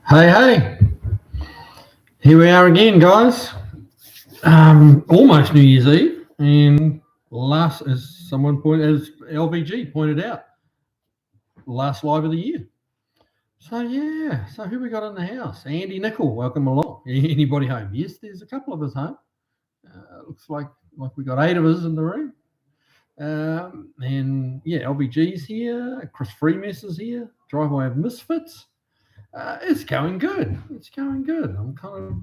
Hey, here we are again, guys. Almost New Year's Eve, and as LVG pointed out, last live of the year. So who we got in the house? Andy Nickel, welcome along. Anybody home? Yes, there's a couple of us home. Looks like we got 8 of us in the room. LVG's here. Chris Freemess is here. Driveway of Misfits. It's going good. I'm kind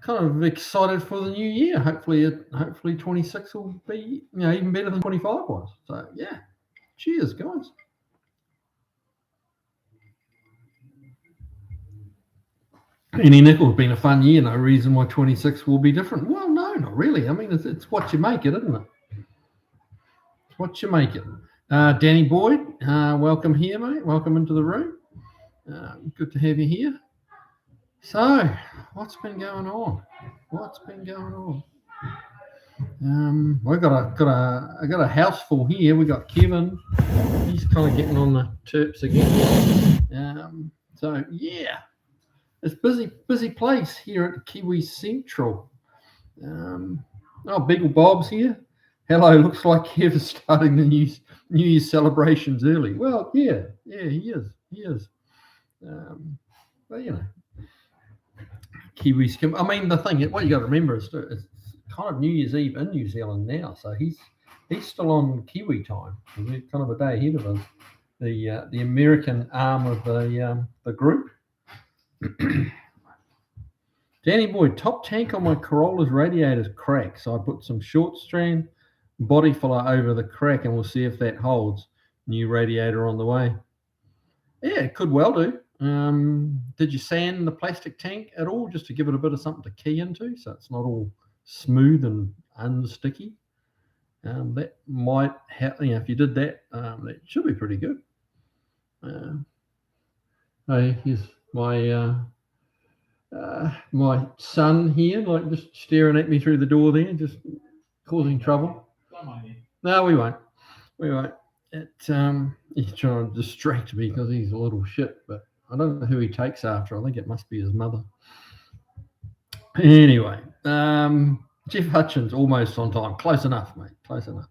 of excited for the new year. Hopefully 26 will be even better than 25 was. So yeah, cheers, guys. Any Nickel's been a fun year. No reason why 26 will be different. Well, no, not really. I mean, it's what you make it, isn't it? It's what you make it. Danny Boyd, welcome here, mate. Welcome into the room. Good to have you here. So, what's been going on? I got a house full here. We got Kevin. He's kind of getting on the terps again. So yeah, it's busy place here at Kiwi Central. Beagle Bob's here. Hello, looks like Kev is starting the New Year's celebrations early. Well, yeah, he is. But Kiwis. I mean, the thing, what you got to remember is it's kind of New Year's Eve in New Zealand now, so he's still on Kiwi time. We're kind of a day ahead of us. The American arm of the group. Danny Boyd, top tank on my Corolla's radiator's cracked, so I put some short strand body filler over the crack, and we'll see if that holds. New radiator on the way. Yeah, it could well do. Did you sand the plastic tank at all, just to give it a bit of something to key into, so it's not all smooth and unsticky? That might help. If you did that, that should be pretty good. Here's my son here, like just staring at me through the door there, just causing trouble. No, we won't. He's trying to distract me because he's a little shit, but I don't know who he takes after. I think it must be his mother. Anyway, Jeff Hutchins, almost on time. Close enough, mate. Close enough.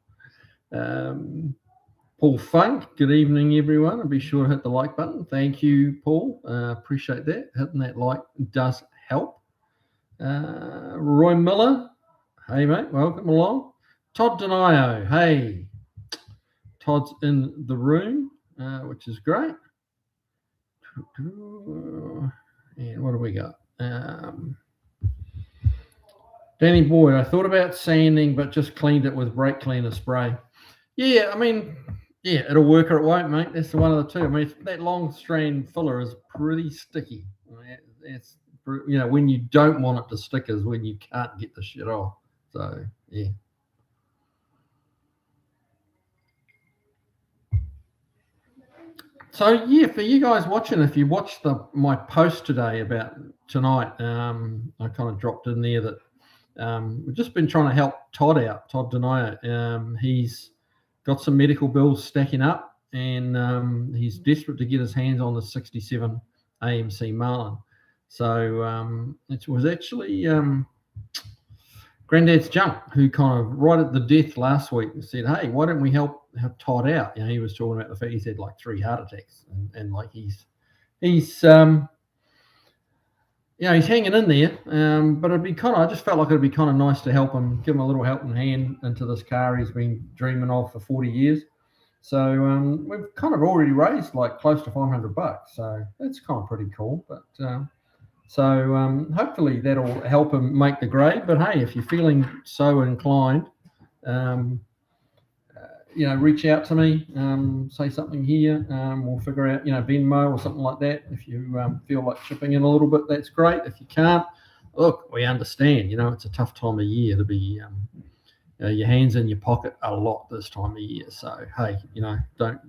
Paul Funk, good evening, everyone. And be sure to hit the like button. Thank you, Paul. Appreciate that. Hitting that like does help. Roy Miller, hey, mate. Welcome along. Todd Denio, hey. Todd's in the room, which is great. And what do we got? Danny Boyd, I thought about sanding, but just cleaned it with brake cleaner spray. Yeah, I mean, it'll work or it won't, mate. That's one of the two. I mean, that long strand filler is pretty sticky. It's when you don't want it to stick is when you can't get the shit off. So yeah. So yeah, for you guys watching, if you watched my post today about tonight, I kind of dropped in there that we've just been trying to help Todd out, Todd Denio. He's got some medical bills stacking up, and he's desperate to get his hands on the 67 AMC Marlin. So it was actually Granddad's Junk who kind of right at the death last week said, hey, why don't we help Todd out? He was talking about the fact he's had like 3 heart attacks, and like he's he's hanging in there. But I just felt like it'd be kind of nice to help him, give him a little helping hand into this car he's been dreaming of for 40 years. So we've kind of already raised like close to $500. So that's kind of pretty cool. But so hopefully that'll help him make the grade. But hey, if you're feeling so inclined, reach out to me, say something here. We'll figure out, Venmo or something like that. If you feel like chipping in a little bit, that's great. If you can't, look, we understand. It's a tough time of year to be your hands in your pocket a lot this time of year. So hey,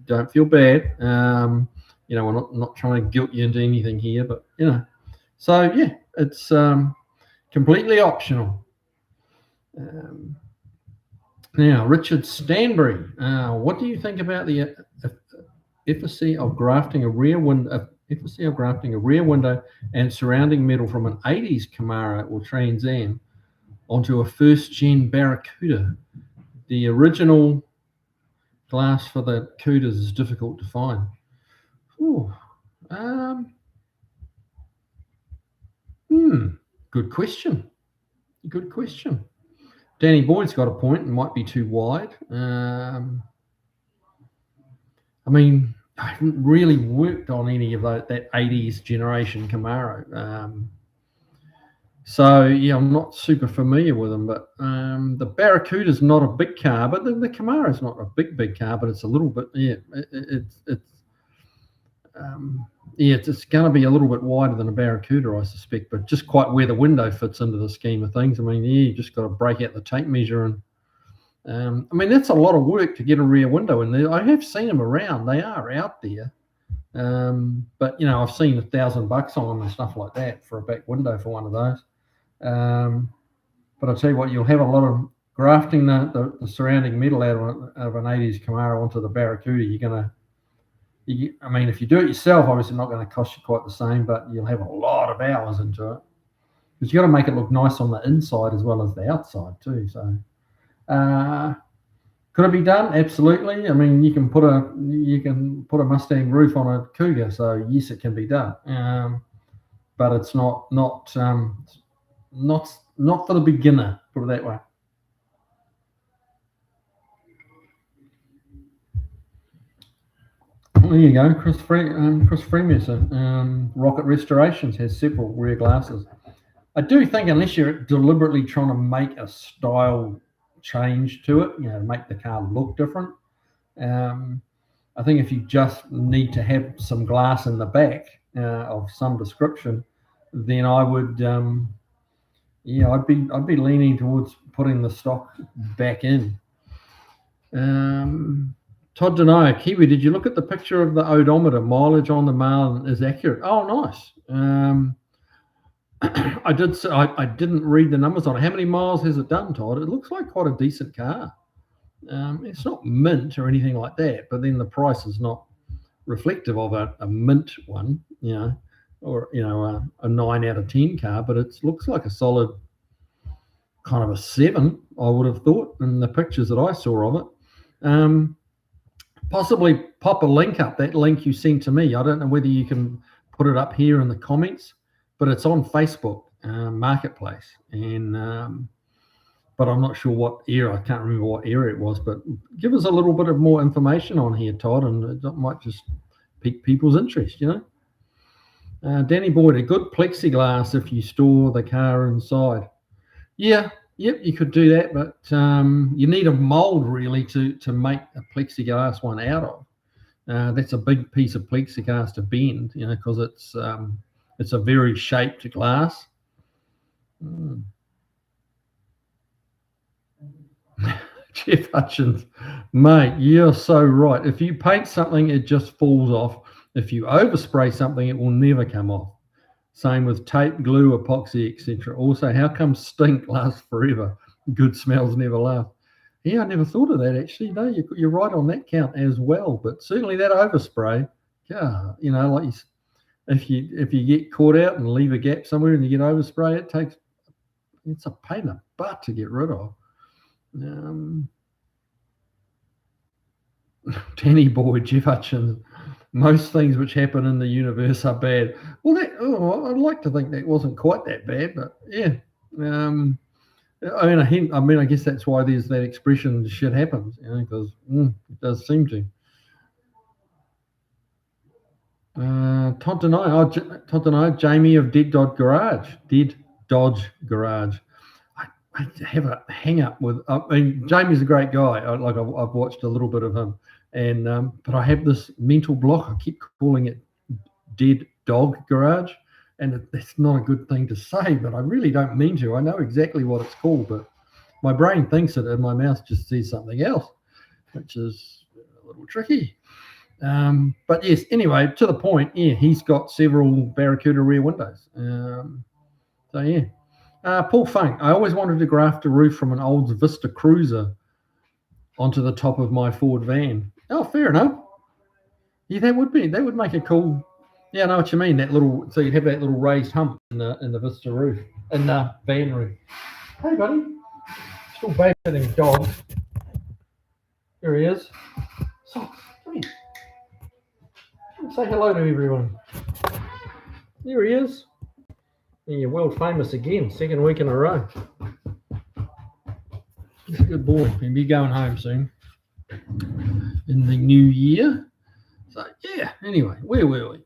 don't feel bad. We're not trying to guilt you into anything here, but so yeah, it's completely optional. Now, Richard Stanbury, what do you think about the efficacy of grafting a rear window and surrounding metal from an 80s Camaro or Trans Am onto a first-gen Barracuda. The original glass for the Cudas is difficult to find. Ooh, good question. Good question. Danny Boyd's got a point. It might be too wide. I mean, I haven't really worked on any of that 80s generation Camaro. So, yeah, I'm not super familiar with them. But the Barracuda's not a big car, but the Camaro's not a big car, but it's a little bit, it's going to be a little bit wider than a Barracuda, I suspect, but just quite where the window fits into the scheme of things. I mean, you just got to break out the tape measure and I mean, that's a lot of work to get a rear window in there. I have seen them around; they are out there. But I've seen $1,000 on them and stuff like that for a back window for one of those. But I'll tell you what, you'll have a lot of grafting the surrounding metal out of an 80s Camaro onto the Barracuda. I mean, if you do it yourself, obviously not going to cost you quite the same, but you'll have a lot of hours into it because you got to make it look nice on the inside as well as the outside too. So. Could it be done? Absolutely. I mean, you can put a Mustang roof on a Cougar, so yes, it can be done. But it's not for the beginner. Put it that way. There you go, Chris Freemasson. Rocket Restorations has several rear glasses. I do think unless you're deliberately trying to make a style change to it, make the car look different. I think if you just need to have some glass in the back of some description, then I would, I'd be leaning towards putting the stock back in. Todd Denio, Kiwi, did you look at the picture of the odometer? Mileage on the Marlin is accurate. Oh, nice. I didn't read the numbers on it. How many miles has it done, Todd? It looks like quite a decent car. It's not mint or anything like that, but then the price is not reflective of a mint one, or a 9 out of 10 car, but it looks like a solid kind of a 7, I would have thought, in the pictures that I saw of it. Possibly pop a link up, that link you sent to me. I don't know whether you can put it up here in the comments, but it's on Facebook Marketplace, and but I'm not sure what area. I can't remember what area it was. But give us a little bit of more information on here, Todd, and it might just pique people's interest. Danny Boyd, a good plexiglass if you store the car inside. Yep, you could do that, but you need a mold really to make a plexiglass one out of. That's a big piece of plexiglass to bend, because it's a very shaped glass. Jeff Hutchins, mate, you're so right. If you paint something, it just falls off. If you overspray something, it will never come off. Same with tape, glue, epoxy, etc. Also, how come stink lasts forever? Good smells never last. Yeah, I never thought of that actually. No, you're right on that count as well. But certainly that overspray, like if you get caught out and leave a gap somewhere and you get overspray, it's a pain in the butt to get rid of. Danny Boyd, Jeff Hutchins, most things which happen in the universe are bad. Well, I'd like to think that wasn't quite that bad, but yeah. I guess that's why there's that expression, shit happens, because it does seem to. Todd Denio, Jamie of Dead Dodge Garage. I have a hang up with. Jamie's a great guy. I've watched a little bit of him, and but I have this mental block. I keep calling it Dead Dog Garage, and it's not a good thing to say, but I really don't mean to. I know exactly what it's called, but my brain thinks it, and my mouth just says something else, which is a little tricky. But yes, anyway, to the point, yeah, he's got several Barracuda rear windows. So yeah. Paul Funk, I always wanted to graft a roof from an old Vista Cruiser onto the top of my Ford van. Oh, fair enough. Yeah, that would make a cool. Yeah, I know what you mean. That little, so you'd have that little raised hump in the Vista roof, in the van roof. Hey, buddy, still babysitting dogs. Here he is. So, come here. Say hello to everyone. Here he is. And you're world famous again, second week in a row. He's a good boy. He'll be going home soon in the new year. So yeah. Anyway, where were we?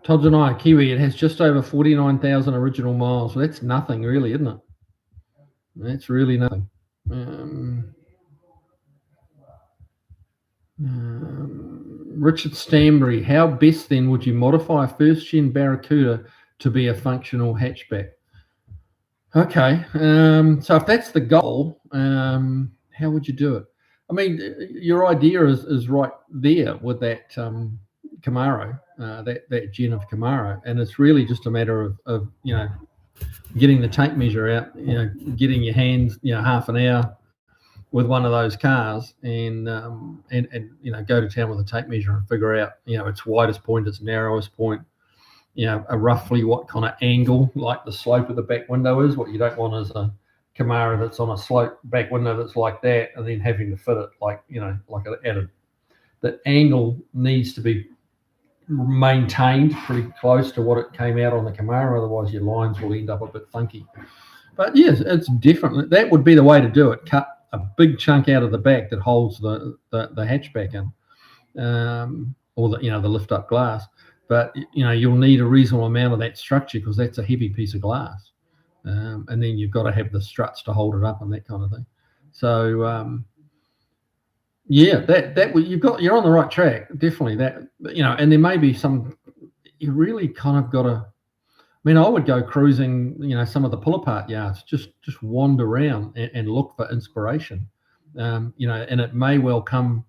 Todd Denio, Kiwi. It has just over 49,000 original miles. So that's nothing, really, isn't it? That's really nothing. Richard Stanbury, how best then would you modify a first-gen Barracuda to be a functional hatchback? Okay, so if that's the goal, how would you do it? I mean, your idea is right there with that Camaro, that gen of Camaro, and it's really just a matter of getting the tape measure out, getting your hands, half an hour with one of those cars, and go to town with a tape measure and figure out its widest point, its narrowest point, roughly what kind of angle, like the slope of the back window is. What you don't want is a Camaro that's on a slope back window that's like that, and then having to fit it like the angle needs to be maintained pretty close to what it came out on the Camaro. Otherwise, your lines will end up a bit funky. But yes, it's different. That would be the way to do it. Cut a big chunk out of the back that holds the hatchback in, or the lift up glass. But you'll need a reasonable amount of that structure because that's a heavy piece of glass, and then you've got to have the struts to hold it up and that kind of thing. So you're on the right track, definitely. That and there may be some. You really kind of got to. I mean, I would go cruising, some of the pull-apart yards, just wander around and look for inspiration, and it may well come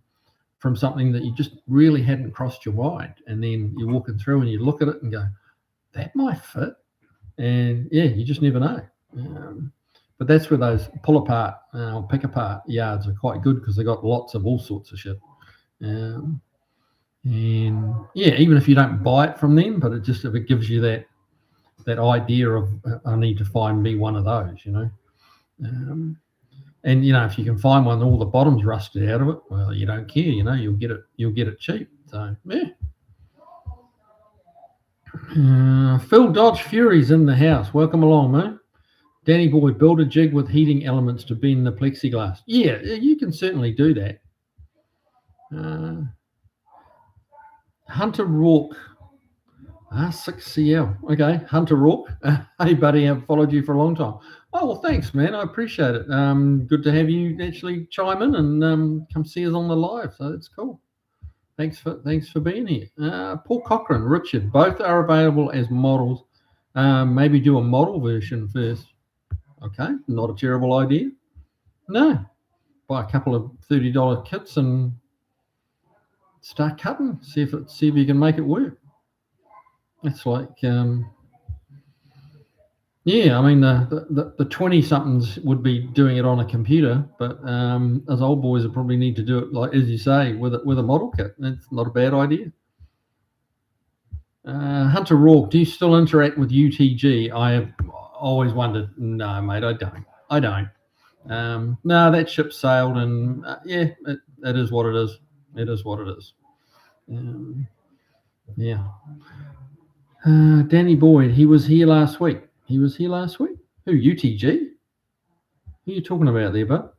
from something that you just really hadn't crossed your mind, and then you're walking through and you look at it and go, that might fit, and you just never know. But that's where those pull-apart, pick-apart yards are quite good because they got lots of all sorts of shit. And even if you don't buy it from them, but if it gives you that idea of I need to find me one of those, and if you can find one, all the bottom's rusted out of it, well, you don't care, you'll get it cheap. So Phil Dodge Fury's in the house. Welcome along, mate. Danny boy, build a jig with heating elements to bend the plexiglass. Yeah, you can certainly do that. Hunter Rourke. 6CL. Okay, Hunter Rourke. Hey, buddy, I've followed you for a long time. Oh, well, thanks, man. I appreciate it. Good to have you actually chime in and come see us on the live. So it's cool. Thanks for being here. Paul Cochran, Richard, both are available as models. Maybe do a model version first. Okay, not a terrible idea. No, buy a couple of $30 kits and start cutting. See if you can make it work. It's like, I mean, the 20-somethings would be doing it on a computer, but us old boys would probably need to do it, like as you say, with a model kit. It's not a bad idea. Hunter Rourke, do you still interact with UTG? I have always wondered. No, mate, I don't. No, that ship sailed, and it is what it is. It is what it is. Danny Boyd, he was here last week. Who, UTG? Who are you talking about there, bud?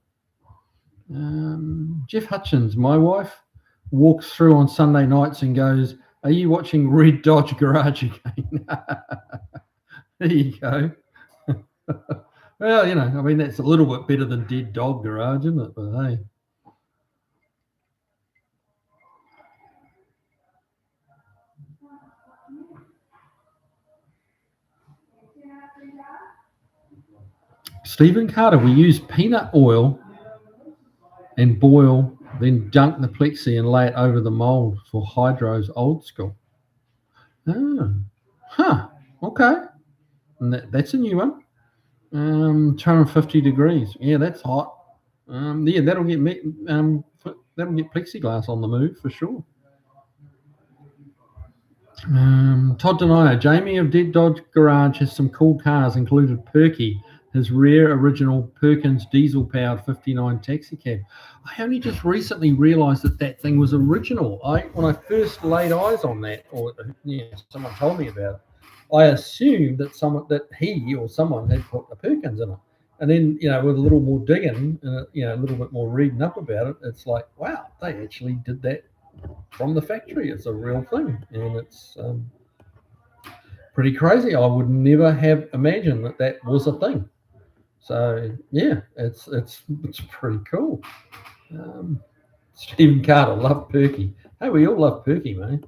Jeff Hutchins, my wife walks through on Sunday nights and goes, are you watching Red Dodge Garage again? There you go. Well, I mean, that's a little bit better than Dead Dog Garage, isn't it? But hey. Stephen Carter, we use peanut oil and boil, then dunk the plexi and lay it over the mold for hydros old school. Oh, okay. And that's a new one. 250 degrees. Yeah, that's hot. Yeah, that'll get plexiglass on the move for sure. Todd Denio, Jamie of Dead Dodge Garage has some cool cars, included Perky, his rare original Perkins diesel-powered 59 taxi cab. I only just recently realised that thing was original. When I first laid eyes on that, or someone told me about it, I assumed that he or someone had put the Perkins in it. And then, with a little more digging and a little bit more reading up about it, it's like, wow, they actually did that from the factory. It's a real thing, and it's pretty crazy. I would never have imagined that was a thing. So yeah, it's pretty cool. Stephen Carter, love Perky. Hey, we all love Perky, man.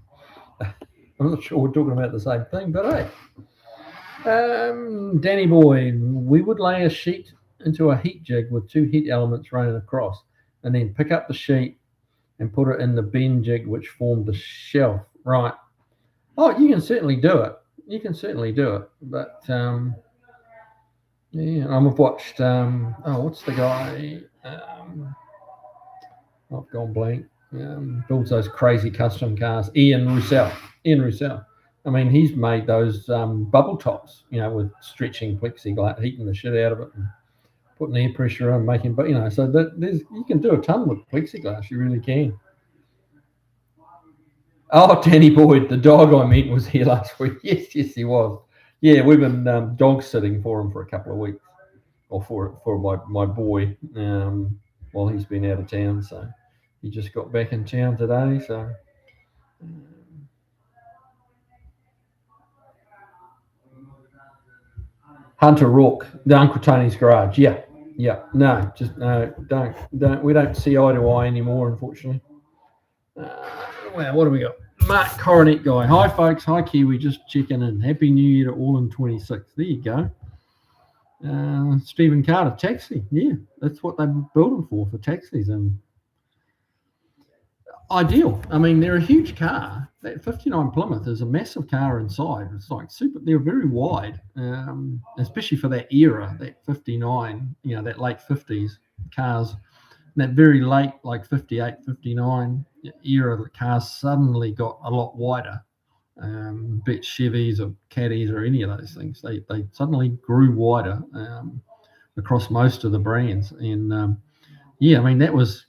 I'm not sure we're talking about the same thing, but hey. Danny boy, we would lay a sheet into a heat jig with 2 heat elements running across, and then pick up the sheet and put it in the bend jig which formed the shelf. Right. Oh, you can certainly do it. But yeah, I've watched. What's the guy? I've gone blank. Builds those crazy custom cars. Ian Roussel. I mean, he's made those bubble tops, with stretching plexiglass, heating the shit out of it, and putting air pressure on, making. But so you can do a ton with plexiglass. You really can. Oh, Danny Boyd, the dog I met was here last week. Yes, he was. Yeah, we've been dog sitting for him for a couple of weeks, or for my boy, while he's been out of town. So he just got back in town today. So Hunter Rourke, the Uncle Tony's Garage. Yeah. No, just no. Don't. We don't see eye to eye anymore, unfortunately. Well, what do we got? Mark Coronet guy. Hi, folks. Hi, Kiwi. Just checking in. Happy New Year to all in 26. There you go. Stephen Carter, taxi. Yeah, that's what they built them for taxis. And ideal. I mean, they're a huge car. That 59 Plymouth is a massive car inside. It's like super. They're very wide, especially for that era, that 59, that late 50s cars. That very late, like 58, 59 era, the cars suddenly got a lot wider. Be it Chevys or Caddies or any of those things, they suddenly grew wider across most of the brands. And I mean, that was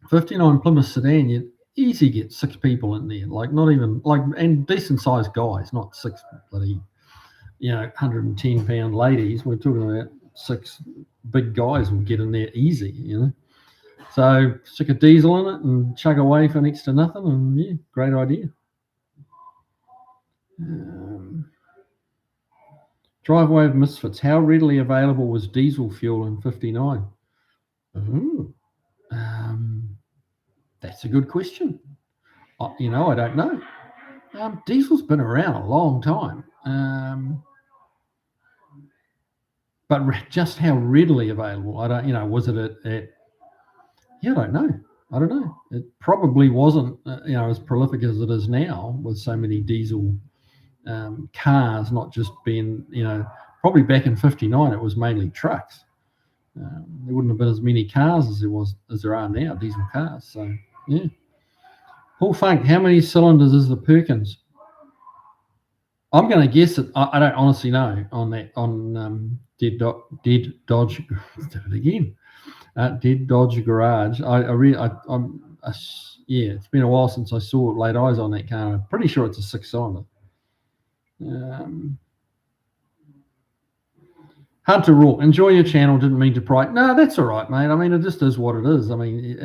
59 Plymouth sedan. You'd easy get 6 people in there, like not even and decent sized guys, not 6 bloody 110-pound ladies. We're talking about 6 big guys will get in there easy, So stick a diesel in it and chug away for next to nothing, and yeah, great idea. Driveway of Misfits. How readily available was diesel fuel in 59? Ooh, that's a good question. I don't know. Diesel's been around a long time. But just how readily available, I don't, was it at I don't know. It probably wasn't, as prolific as it is now with so many diesel cars, not just being, probably back in 59, it was mainly trucks. There wouldn't have been as many cars as there are now, diesel cars. So, yeah. Paul Funk, how many cylinders is the Perkins? I'm going to guess it. I don't honestly know on that, on Dead Dodge. Do it again. Dead Dodge Garage. It's been a while since I laid eyes on that car. I'm pretty sure it's a 6-cylinder. Hunter Rourke, enjoy your channel. Didn't mean to pry. No, that's all right, mate. I mean, it just is what it is. I mean,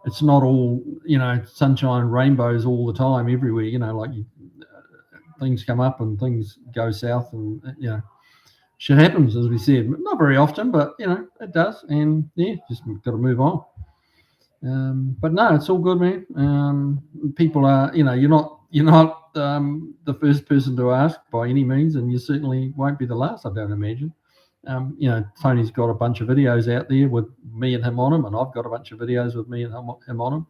it's not all, sunshine and rainbows all the time everywhere. Things come up and things go south, and shit happens, as we said. Not very often, but it does, and yeah, just got to move on. But no, it's all good, man. People are, you're not the first person to ask by any means, and you certainly won't be the last, I don't imagine. Tony's got a bunch of videos out there with me and him on them, and I've got a bunch of videos with me and him on them,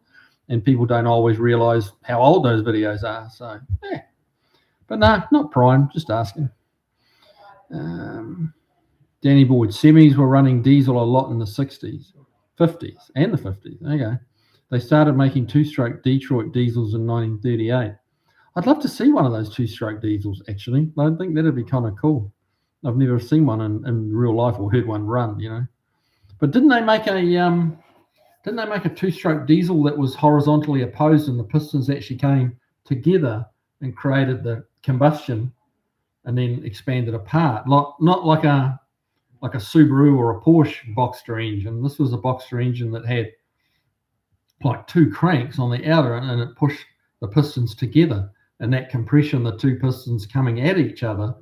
and people don't always realise how old those videos are. So yeah, but no, not prying, just asking. Danny Boyd, semis were running diesel a lot in the 60s, 50s, and the 50s. Okay. They started making two-stroke Detroit diesels in 1938. I'd love to see one of those two-stroke diesels, actually. I think that'd be kind of cool. I've never seen one in real life or heard one run, you know. But didn't they make a two-stroke diesel that was horizontally opposed and the pistons actually came together and created the combustion and then expanded apart? Not like a Subaru or a Porsche Boxster engine. This was a Boxster engine that had like two cranks on the outer and it pushed the pistons together. And that compression, the two pistons coming at each other,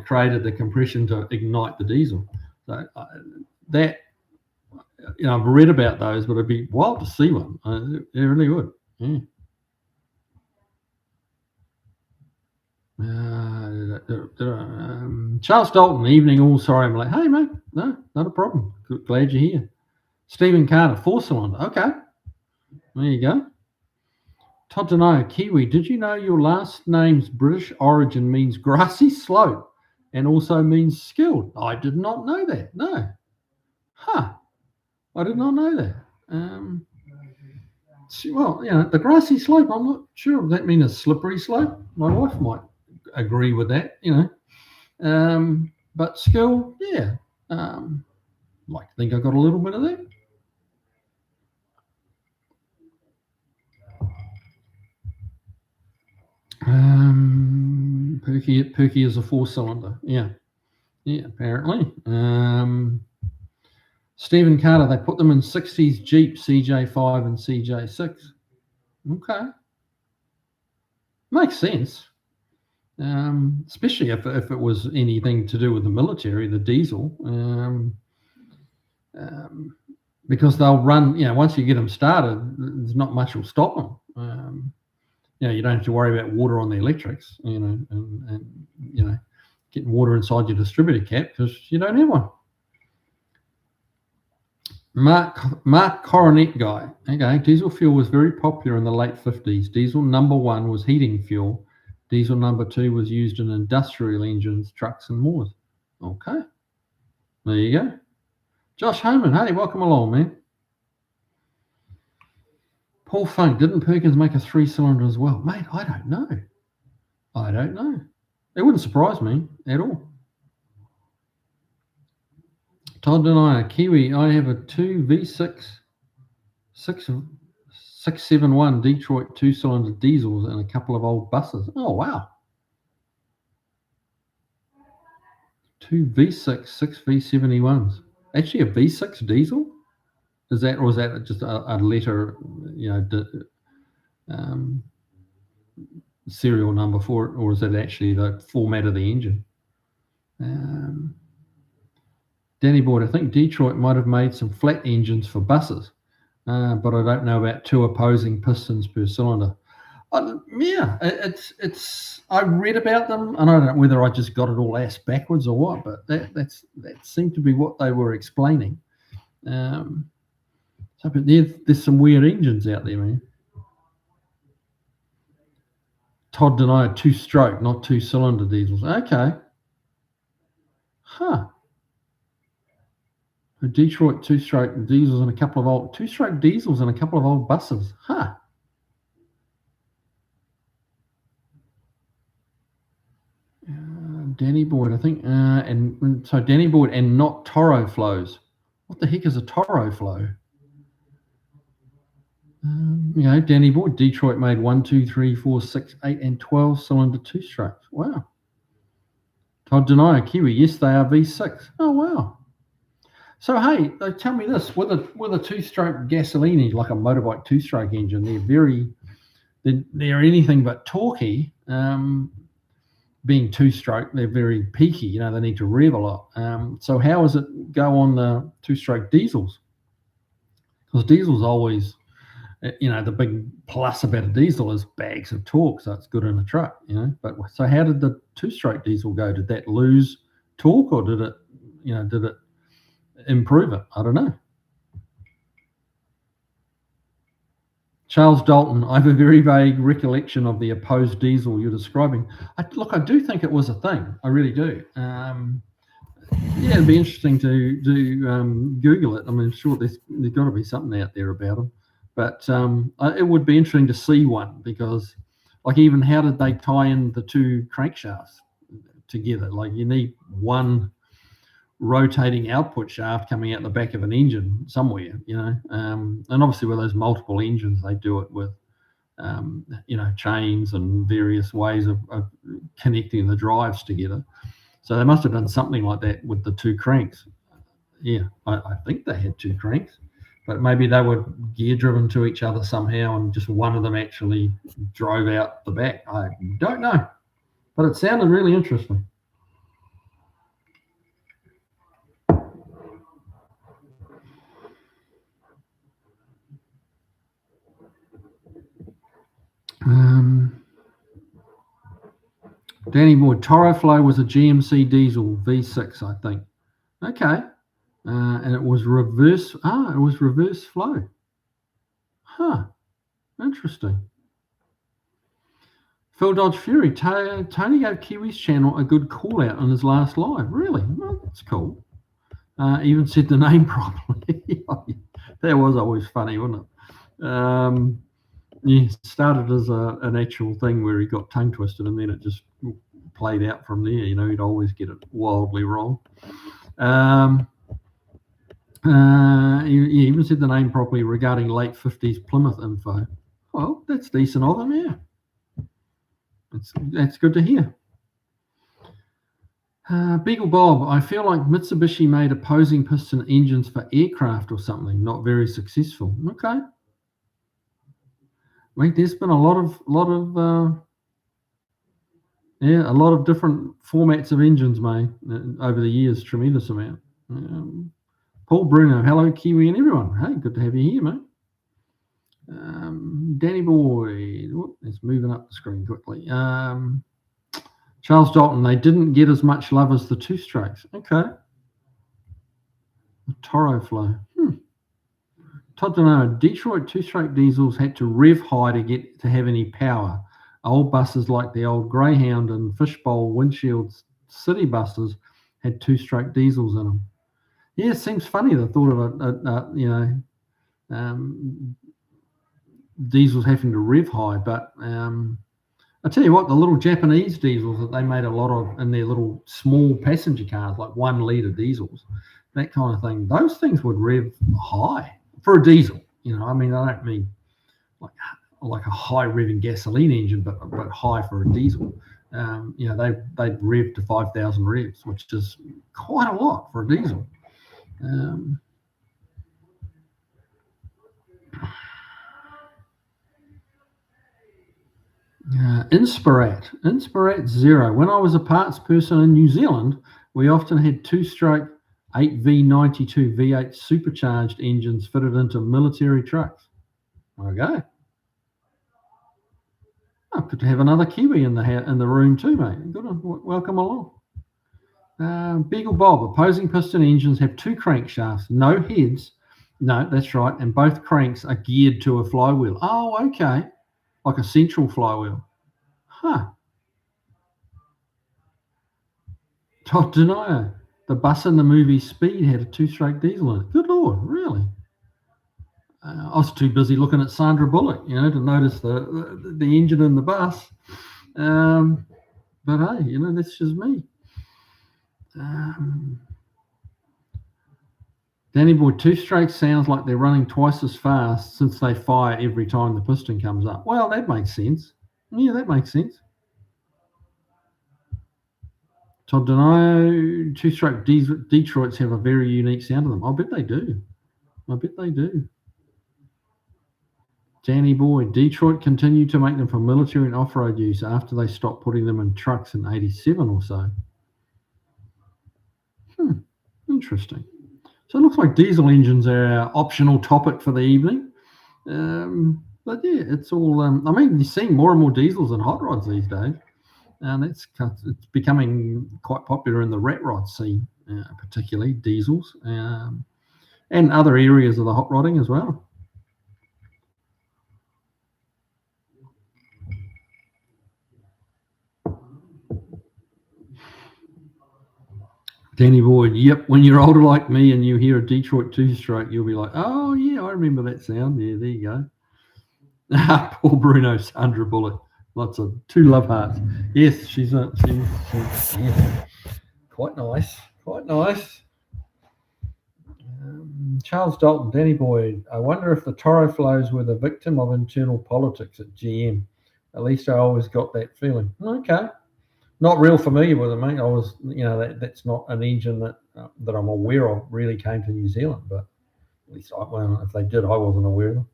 created the compression to ignite the diesel. So that, I've read about those, but it'd be wild to see one. It really would. Yeah. Charles Dalton, evening all. Sorry, I'm late. Hey, mate. No, not a problem. Glad you're here. Stephen Carter, 4-cylinder. Okay. There you go. Todd Denio, Kiwi, did you know your last name's British origin means grassy slope and also means skilled? I did not know that. No. Huh. I did not know that. Well, the grassy slope, I'm not sure if that means a slippery slope. My wife might agree with that, But skill, yeah. Like to think I got a little bit of that. Perky is a 4-cylinder. Yeah, apparently. Stephen Carter, they put them in 60s Jeep CJ5 and CJ6. Okay, makes sense. Especially if it was anything to do with the military, the diesel. Because they'll run. Once you get them started, there's not much will stop them. You don't have to worry about water on the electrics, and getting water inside your distributor cap because you don't have one. Mark Coronet guy. Okay, diesel fuel was very popular in the late 50s. Diesel number 1 was heating fuel. Diesel number 2 was used in industrial engines, trucks, and more. Okay, there you go. Josh Homan, hey, welcome along, man. Paul Funk, didn't Perkins make a 3-cylinder as well? Mate, I don't know. It wouldn't surprise me at all. Todd Denio, Kiwi, I have a 2 V6 671 Detroit 2-cylinder diesels and a couple of old buses. Oh, wow. 2 V6 6 V71s. Actually, a V6 diesel? Is that just a letter, serial number for it, or is that actually the format of the engine? Danny Boyd, I think Detroit might have made some flat engines for buses, but I don't know about 2 opposing pistons per cylinder. It's. I read about them, and I don't know whether I just got it all ass backwards or what, but that seemed to be what they were explaining. But there's some weird engines out there, man. Todd Denio, 2-stroke, not 2-cylinder diesels. Okay. Huh. A Detroit 2-stroke diesels and a couple of old 2-stroke diesels and a couple of old buses. Huh. Danny Boyd, I think, and so Danny Boyd and not Toro flows. What the heck is a Toro flow? Danny Boyd, Detroit made 1, 2, 3, 4, 6, 8, and 12-cylinder 2-strokes. Wow. Todd Denio, Kiwi, yes, they are V6. Oh, wow. So, hey, tell me this. With a 2-stroke gasoline, like a motorbike 2-stroke engine, they're anything but torquey. Being 2-stroke, they're very peaky. They need to rev a lot. So how does it go on the 2-stroke diesels? Because diesel's always, the big plus about a diesel is bags of torque, so it's good in a truck, But so how did the 2-stroke diesel go? Did that lose torque, or did it improve it? I don't know. Charles Dalton, I have a very vague recollection of the opposed diesel you're describing. I do think it was a thing. I really do. Yeah, it'd be interesting to Google it. I mean, sure, there's got to be something out there about them, but it would be interesting to see one because, like, even how did they tie in the two crankshafts together? Like, you need one rotating output shaft coming out the back of an engine somewhere, and obviously with those multiple engines, they do it with chains and various ways of connecting the drives together. So they must have done something like that with the two cranks. Yeah, I think they had two cranks, but maybe they were gear driven to each other somehow, and just one of them actually drove out the back. I don't know, but it sounded really interesting. Um, Danny Moore, Toro Flow was a GMC diesel V6, I think. Okay, and it was reverse. It was reverse flow. Huh. Interesting. Phil Dodge Fury, Tony gave Kiwi's channel a good call out on his last live. Really? Well, that's cool. Even said the name properly. That was always funny, wasn't it? He started as an actual thing where he got tongue twisted, and then it just played out from there. He'd always get it wildly wrong. He even said the name properly regarding late 50s Plymouth info. Well, that's decent of him, yeah. That's good to hear. Beagle Bob, I feel like Mitsubishi made opposing piston engines for aircraft or something, not very successful. Okay. Mate, there's been a lot of different formats of engines, mate, over the years. Tremendous amount. Paul Bruno, hello, Kiwi and everyone. Hey, good to have you here, mate. Danny Boy, it's moving up the screen quickly. Charles Dalton, they didn't get as much love as the two strokes. Okay. The Toro Flow. Todd Denio, Detroit two-stroke diesels had to rev high to have any power. Old buses like the old Greyhound and Fishbowl windshield city buses had two-stroke diesels in them. Yeah, it seems funny the thought of diesels having to rev high, but I tell you what, the little Japanese diesels that they made a lot of in their little small passenger cars, like 1 litre diesels, that kind of thing, those things would rev high for a diesel. I mean, I don't mean like a high revving gasoline engine, but high for a diesel. They'd rev to 5,000 revs, which is quite a lot for a diesel. Inspirat Zero. When I was a parts person in New Zealand, we often had two-stroke 8V92 V8 supercharged engines fitted into military trucks. Okay. Oh, good to have another Kiwi in the room too, mate. Good on, welcome along. Beagle Bob, opposing piston engines have two crankshafts, no heads. No, that's right, and both cranks are geared to a flywheel. Oh, okay, like a central flywheel. Huh. Todd Denio, the bus in the movie Speed had a two-stroke diesel in it. Good Lord, really? I was too busy looking at Sandra Bullock, to notice the engine in the bus. But hey, that's just me. Danny Boy, two-stroke sounds like they're running twice as fast since they fire every time the piston comes up. Well, that makes sense. Yeah, that makes sense. Todd Denio, two-stroke Detroits have a very unique sound to them. I bet they do. Danny Boy, Detroit continued to make them for military and off-road use after they stopped putting them in trucks in 87 or so. Interesting. So it looks like diesel engines are our optional topic for the evening. But yeah, it's all. I mean, you're seeing more and more diesels in hot rods these days, and it's becoming quite popular in the rat rod scene, particularly diesels, and other areas of the hot rodding as well. Danny Boyd, yep. When you're older like me and you hear a Detroit two-stroke, you'll be like, oh, yeah, I remember that sound. Yeah, there you go. Paul Bruno, Sandra Bullock. Lots of two love hearts. Yes, she's yeah. Quite nice. Quite nice. Charles Dalton, Danny Boyd. I wonder if the Toro flows were the victim of internal politics at GM. At least I always got that feeling. Okay. Not real familiar with it, mate. I was, that's not an engine that I'm aware of really came to New Zealand, but at least if they did, I wasn't aware of them.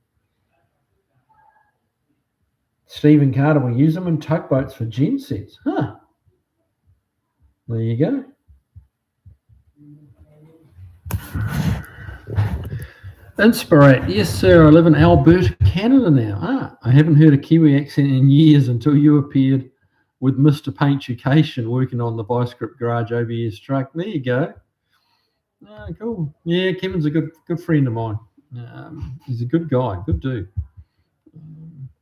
Stephen Carter will use them in tugboats for gen sets. Huh. There you go. Inspirate. Yes, sir. I live in Alberta, Canada now. I haven't heard a Kiwi accent in years until you appeared with Mr. Paintucation working on the Byscript Garage OBS truck. There you go. Cool. Yeah, Kevin's a good friend of mine. He's a good guy, good dude.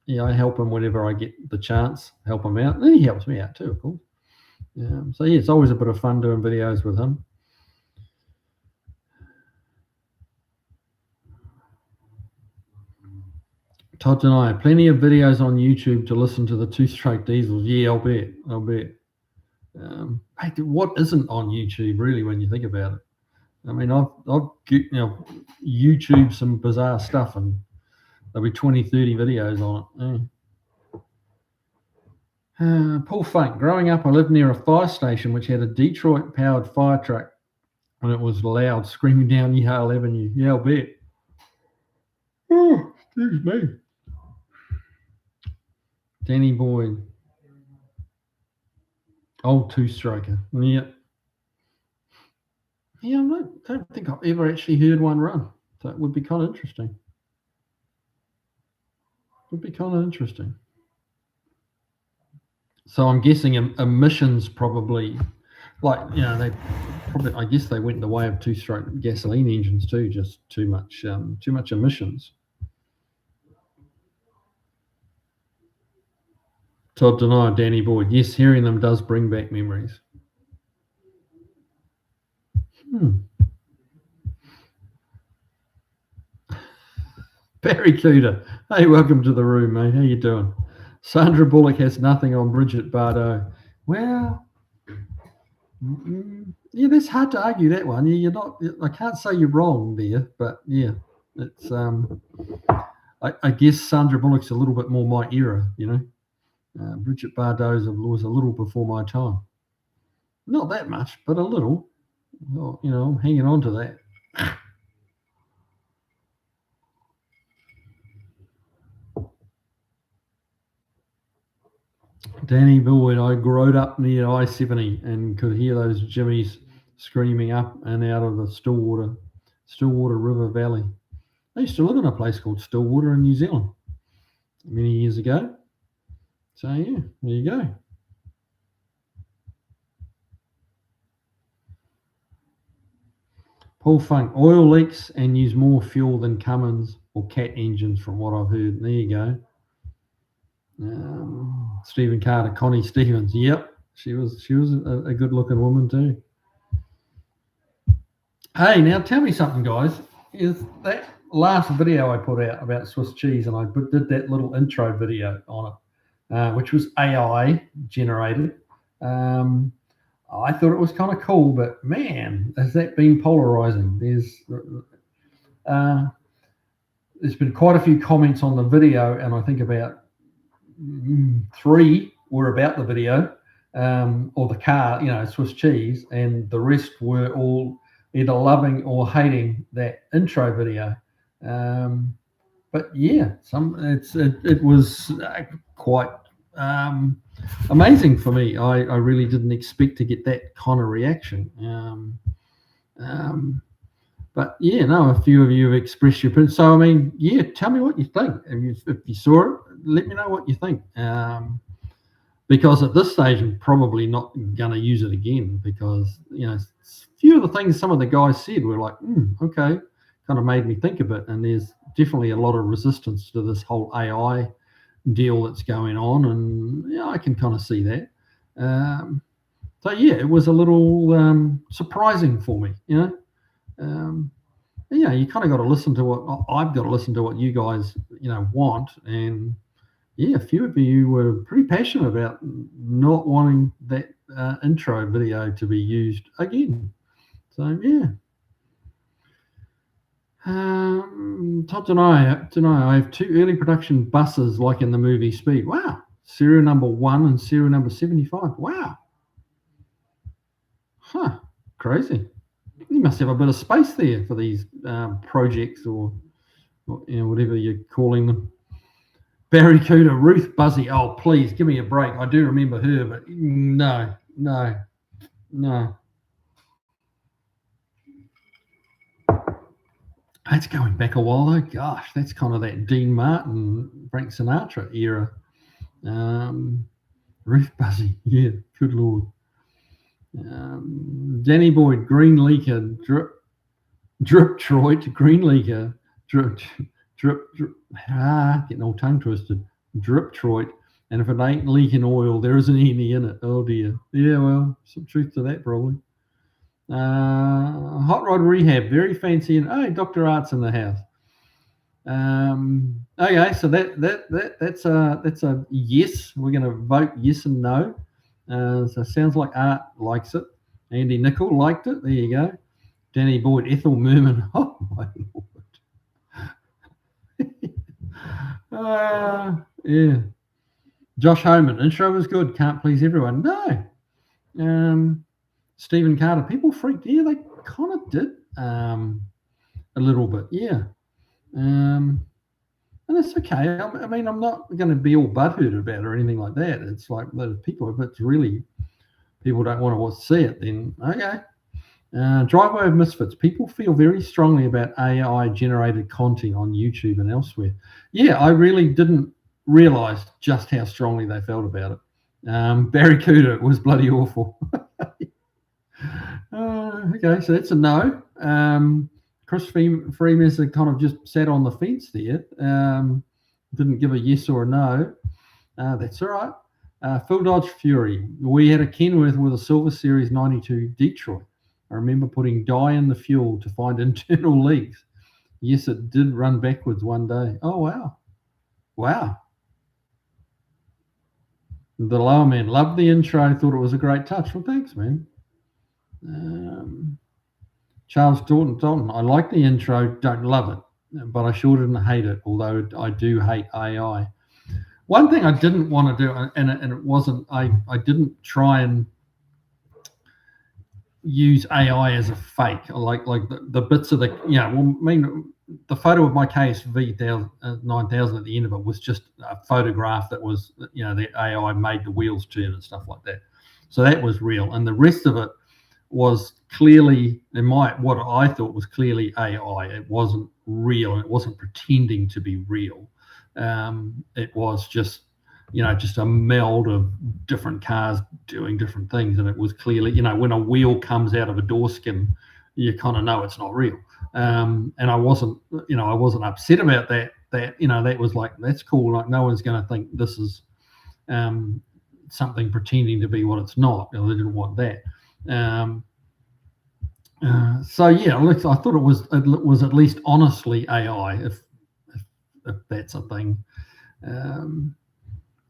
Yeah, I help him whenever I get the chance, help him out. And he helps me out too, of course. So, yeah, it's always a bit of fun doing videos with him. Todd Denio, plenty of videos on YouTube to listen to the two-stroke diesels. Yeah, I'll bet. What isn't on YouTube, really, when you think about it? I mean, I've YouTube some bizarre stuff, and there'll be 20, 30 videos on it. Paul Funk, growing up, I lived near a fire station which had a Detroit-powered fire truck, and it was loud, screaming down Yale Avenue. Yeah, I'll bet. Oh, excuse me. Danny Boyd. Old two-stroker. Yep. Yeah, I don't think I've ever actually heard one run. So it would be kind of interesting. So I'm guessing emissions probably, I guess they went the way of two-stroke gasoline engines too, just too much emissions. Todd Denio, Danny Boyd. Yes, hearing them does bring back memories. Barry Cooter. Hey, welcome to the room, mate. How you doing? Sandra Bullock has nothing on Bridget Bardot. Well, yeah, that's hard to argue that one. You're not. I can't say you're wrong there, but yeah, it's. I guess Sandra Bullock's a little bit more my era, Bridget Bardot was a little before my time. Not that much, but a little. Well, I'm hanging on to that. Danny Boyd, I grew up near I-70 and could hear those jimmies screaming up and out of the Stillwater River Valley. I used to live in a place called Stillwater in New Zealand many years ago. So, yeah, there you go. Paul Funk, oil leaks and use more fuel than Cummins or Cat engines from what I've heard. There you go. Stephen Carter, Connie Stevens. Yep, she was a good-looking woman too. Hey, now tell me something, guys. Is that last video I put out about Swiss cheese, and I did that little intro video on it, which was AI generated. I thought it was kind of cool, but man, has that been polarizing? There's been quite a few comments on the video, and I think about 3 were about the video or the car, Swiss cheese, and the rest were all either loving or hating that intro video. But yeah, it was quite amazing for me. I really didn't expect to get that kind of reaction. But yeah, no, a few of you have expressed your opinion. So I mean, yeah, tell me what you think. If you saw it, let me know what you think. Because at this stage, I'm probably not going to use it again because a few of the things some of the guys said were like, okay, kind of made me think a bit. And there's definitely a lot of resistance to this whole AI deal that's going on, and I can kind of see that. So yeah, it was a little surprising for me, you kind of got to listen to what I've got to listen to what you guys, want. And yeah, a few of you were pretty passionate about not wanting that intro video to be used again. So yeah. Todd Denio, I have 2 early production buses like in the movie Speed. Wow. Serial number 1 and serial number 75. Wow. Huh. Crazy. You must have a bit of space there for these projects or whatever you're calling them. Barracuda, Ruth Buzzy. Oh, please give me a break. I do remember her, but no. That's going back a while though. Gosh, that's kind of that Dean Martin, Frank Sinatra era. Ruth Buzzy, yeah, good lord. Danny Boyd, Green Leaker, Drip Troit, Green Leaker, Drip, getting all tongue twisted. Drip Troit, and if it ain't leaking oil, there isn't any in it. Oh dear. Yeah, well, some truth to that probably. Hot Rod Rehab, very fancy, and hey, Dr. Art's in the house. Okay, so that's a yes. We're going to vote yes and no. So it sounds like Art likes it. Andy Nicol liked it. There you go. Danny Boyd, Ethel Merman. Oh my lord. Yeah. Josh Homan, intro was good. Can't please everyone. No. Stephen Carter, people freaked. Yeah, they kind of did a little bit. Yeah. And it's okay. I mean, I'm not going to be all butthurt about it or anything like that. It's like people, if it's really people don't want to see it, then okay. Driveway of Misfits. People feel very strongly about AI-generated content on YouTube and elsewhere. Yeah, I really didn't realize just how strongly they felt about it. Barracuda was bloody awful. Okay, so that's a no. Chris Freeman kind of just sat on the fence there. Didn't give a yes or a no. That's all right. Phil Dodge Fury. We had a Kenworth with a Silver Series 92 Detroit. I remember putting dye in the fuel to find internal leaks. Yes, it did run backwards one day. Oh, wow. Wow. The Lower Man loved the intro. Thought it was a great touch. Well, thanks, man. Charles Dalton, I like the intro, don't love it, but I sure didn't hate it, although I do hate AI. One thing I didn't want to do, and it wasn't, I didn't try and use AI as a fake, like the bits of the, the photo of my KSV 9000 at the end of it was just a photograph that was, the AI made the wheels turn and stuff like that. So that was real. And the rest of it was clearly, what I thought was clearly AI. It wasn't real, and it wasn't pretending to be real. It was just, just a meld of different cars doing different things, and it was clearly, when a wheel comes out of a door skin, you kind of know it's not real. And I wasn't upset about that. That was like, that's cool. Like, no one's going to think this is something pretending to be what it's not. They didn't want that. So yeah, I thought it was at least honestly AI, if that's a thing.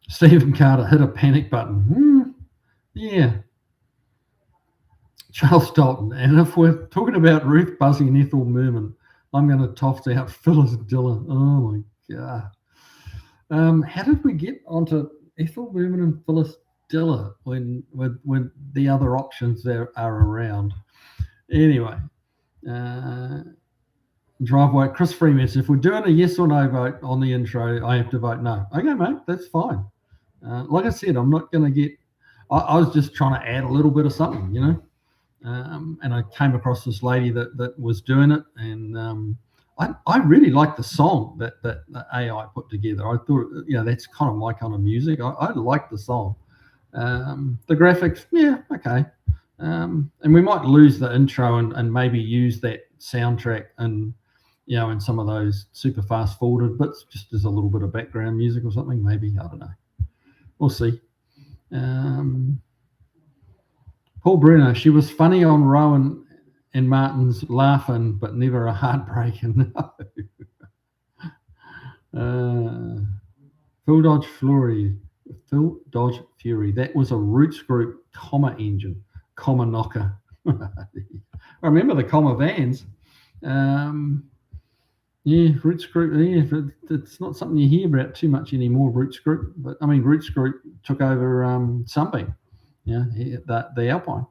Stephen Carter hit a panic button. Yeah. Charles Dalton, and if we're talking about Ruth Buzzy and Ethel Merman, I'm going to toss out Phyllis Diller. Oh my god! How did we get onto Ethel Merman and Phyllis Diller when the other options there are around? Anyway, Driveway, Chris Freeman says, if we're doing a yes or no vote on the intro, I have to vote no. Okay, mate, that's fine. Like I said, I'm not going to get. I was just trying to add a little bit of something, and I came across this lady that was doing it, and I really liked the song that the AI put together. I thought, that's kind of my kind of music. I liked the song. The graphics, yeah, okay. And we might lose the intro and maybe use that soundtrack and, in some of those super fast forwarded bits, just as a little bit of background music or something, maybe. I don't know. We'll see. Paul Bruno, she was funny on Rowan and Martin's laughing, but never a heartbreaking. No. Phil Dodge Fury. Phil Dodge Fury. That was a Roots Group comma engine, comma knocker. I remember the comma vans. Yeah, Roots Group. Yeah, it's not something you hear about too much anymore. Roots Group, but I mean, Roots Group took over Sunbeam. Yeah, the Alpine.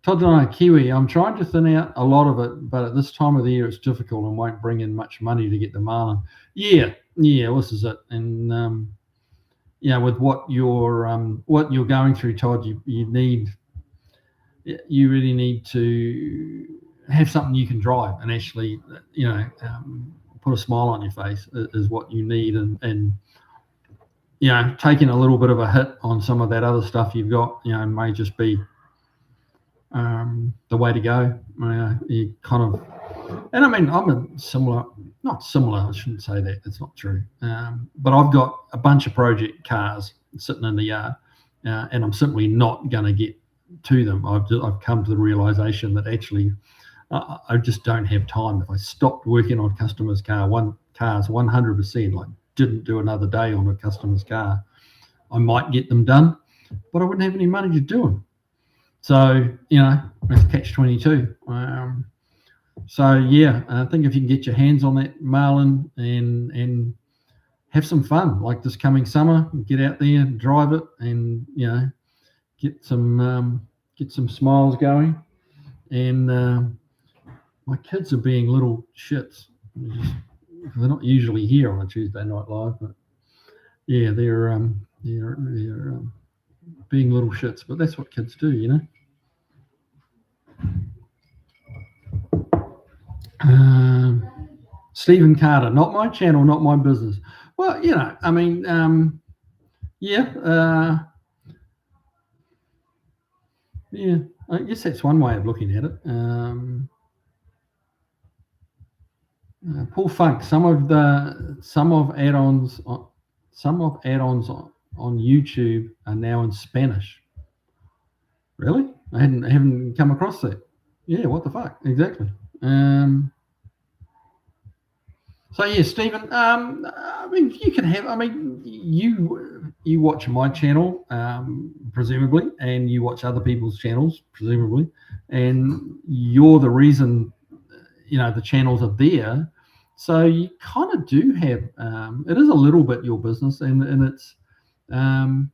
Todd Denio, Kiwi. I'm trying to thin out a lot of it, but at this time of the year, it's difficult and won't bring in much money to get the Marlin. Yeah, this is it. And with what you're going through, Todd, you really need to have something you can drive and actually, put a smile on your face is what you need. And taking a little bit of a hit on some of that other stuff you've got, may just be the way to go. You kind of, and I mean, I'm not similar, I shouldn't say that, it's not true. But I've got a bunch of project cars sitting in the yard, and I'm simply not going to get to them. I've come to the realization that actually I just don't have time. If I stopped working on customers' cars 100%, like didn't do another day on a customer's car, I might get them done, but I wouldn't have any money to do them. So, it's catch-22. I think if you can get your hands on that Marlin and have some fun, like this coming summer, get out there, drive it, and get some smiles going. And my kids are being little shits. They're not usually here on a Tuesday Night Live, but yeah, they're being little shits. But that's what kids do, Stephen Carter, not my channel, not my business. Well, I mean, I guess that's one way of looking at it. Paul Funk, some of add-ons on YouTube are now in Spanish. Really? I haven't come across that. Yeah, what the fuck? Exactly. So yeah, Stephen. I mean, you can have. I mean, you watch my channel, presumably, and you watch other people's channels, presumably, and you're the reason, the channels are there. So you kind of do have. It is a little bit your business, and it's. I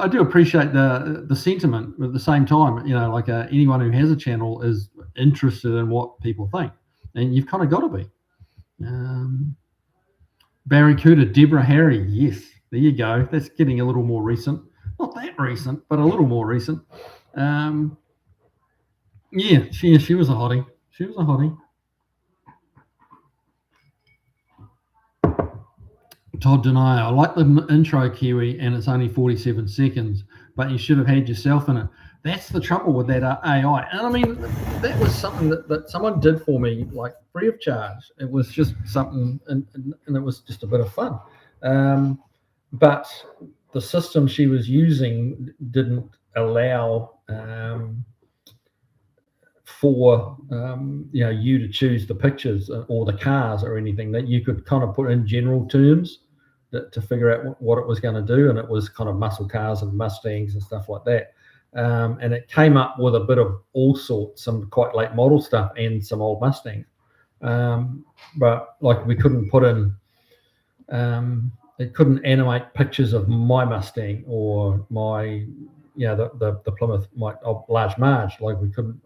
do appreciate the sentiment, but at the same time, like anyone who has a channel is interested in what people think, and you've kind of got to be. Barracuda, Deborah Harry, yes, there you go. That's getting a little more recent. Not that recent, but a little more recent. She was a hottie. She was a hottie. Todd Denio, I like the intro, Kiwi, and it's only 47 seconds, but you should have had yourself in it. That's the trouble with that AI. And I mean, that was something that someone did for me, like free of charge. It was just something, and it was just a bit of fun. But the system she was using didn't allow for you to choose the pictures or the cars or anything. That you could kind of put in general terms to figure out what it was going to do, and it was kind of muscle cars and Mustangs and stuff like that. And it came up with a bit of all sorts, some quite late model stuff and some old Mustangs. But like we couldn't put in, it couldn't animate pictures of my Mustang or my, the Plymouth, my Large Marge. Like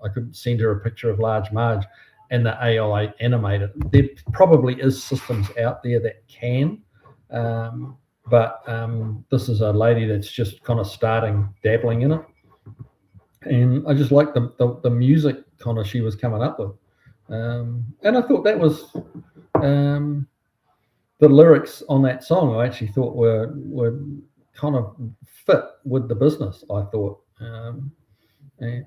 I couldn't send her a picture of Large Marge and the AI animate it. There probably is systems out there that can, but this is a lady that's just kind of dabbling in it. And I just like the music kind of she was coming up with. And I thought that was the lyrics on that song I actually thought were kind of fit with the business, I thought. And I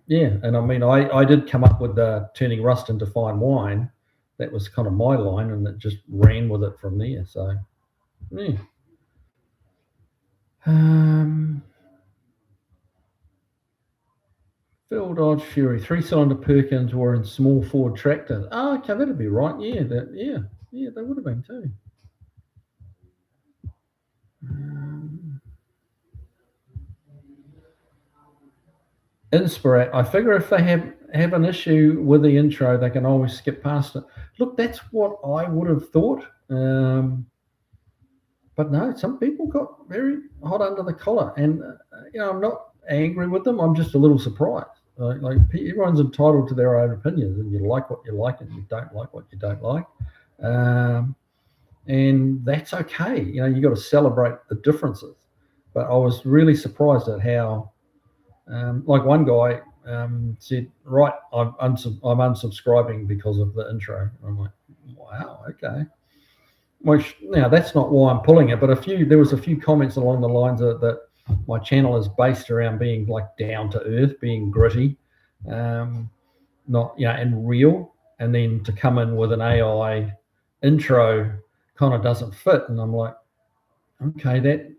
mean, I did come up with the turning rust into fine wine. That was kind of my line, and it just ran with it from there. So, yeah. Phil Dodge Fury, 3-cylinder Perkins were in small Ford tractors. Oh, okay, that'd be right. Yeah, they would have been too. Inspirat. I figure if they have an issue with the intro, they can always skip past it. Look, that's what I would have thought. But no, some people got very hot under the collar, and I'm not angry with them. I'm just a little surprised. Like everyone's entitled to their own opinions, and you like what you like, and you don't like what you don't like, and that's okay. You got to celebrate the differences. But I was really surprised at how, like one guy said, "Right, I'm unsubscribing because of the intro." I'm like, "Wow, okay." Which now that's not why I'm pulling it, but there was a few comments along the lines of that my channel is based around being like down to earth, being gritty, not and real, and then to come in with an AI intro kind of doesn't fit, and I'm like, okay, that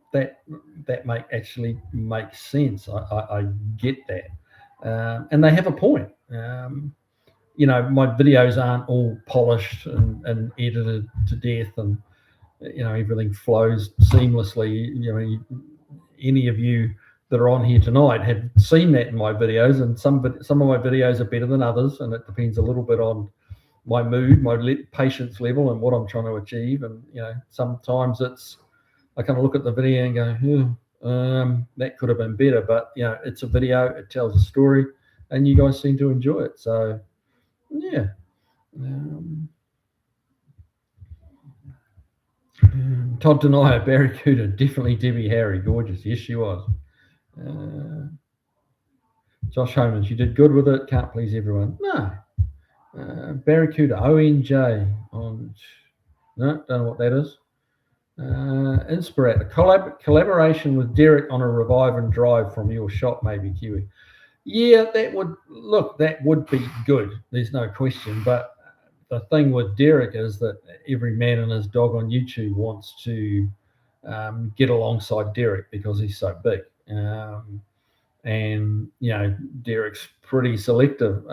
actually makes sense. I get that, and they have a point. My videos aren't all polished and edited to death, and everything flows seamlessly. Any of you that are on here tonight have seen that in my videos, and some of my videos are better than others, and it depends a little bit on my mood, my patience level, and what I'm trying to achieve. And sometimes I kind of look at the video and go, that could have been better, but it's a video, it tells a story, and you guys seem to enjoy it. So yeah. Todd Denio, Barracuda, definitely Debbie Harry, gorgeous. Yes, she was. Josh Homans, you did good with it. Can't please everyone. No. Barracuda, ONJ. No, don't know what that is. Inspirat, collaboration with Derek on a revive and drive from your shop, maybe, Kiwi. Yeah, that would be good. There's no question. But the thing with Derek is that every man and his dog on YouTube wants to get alongside Derek because he's so big. And Derek's pretty selective.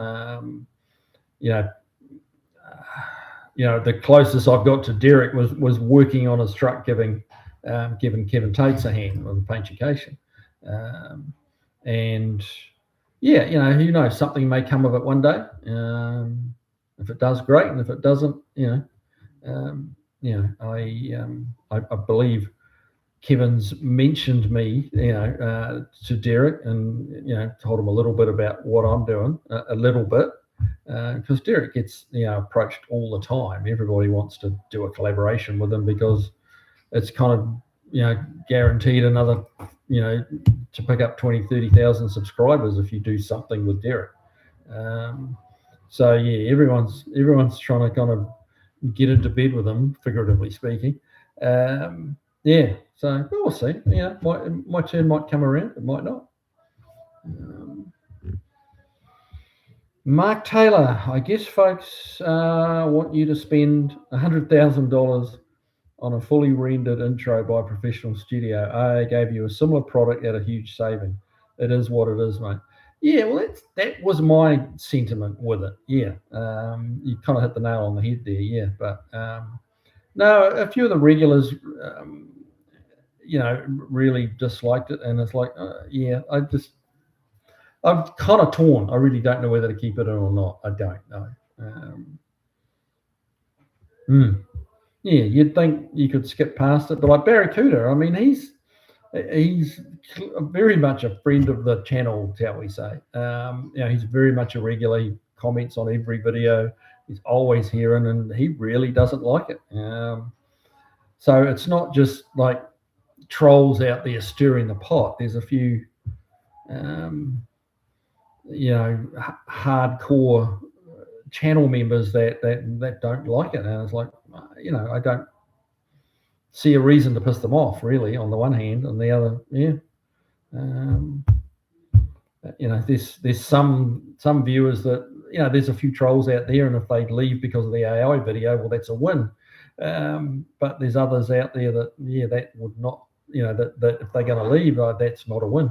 The closest I've got to Derek was working on his truck, giving Kevin Tates a hand on the paintification. And who knows? Something may come of it one day. If it does, great, and if it doesn't, I believe Kevin's mentioned me, to Derek, and told him a little bit about what I'm doing, a little bit, because Derek gets approached all the time. Everybody wants to do a collaboration with him because it's kind of guaranteed another to pick up 20,000-30,000 subscribers if you do something with Derek. So yeah, everyone's trying to kind of get into bed with him, figuratively speaking. Yeah, so we'll see. My turn might come around, it might not. Mark Taylor, I guess folks want you to spend $100,000 on a fully rendered intro by a professional studio. I gave you a similar product at a huge saving. It is what it is, mate. Yeah, well, that was my sentiment with it. Yeah, you kind of hit the nail on the head there. Yeah, but no, a few of the regulars, really disliked it, and it's like, I'm kind of torn. I really don't know whether to keep it in or not. I don't know. Yeah, you'd think you could skip past it, but like Barracuda, I mean, he's very much a friend of the channel, shall we say. He's very much a regular. He comments on every video. He's always hearing, and he really doesn't like it. So it's not just like trolls out there stirring the pot. There's a few, hardcore channel members that don't like it, and it's like, I don't see a reason to piss them off, really, on the one hand. On the other, there's some viewers that, there's a few trolls out there, and if they leave because of the AI video, well, that's a win. But there's others out there that, that would not, that if they're going to leave, that's not a win.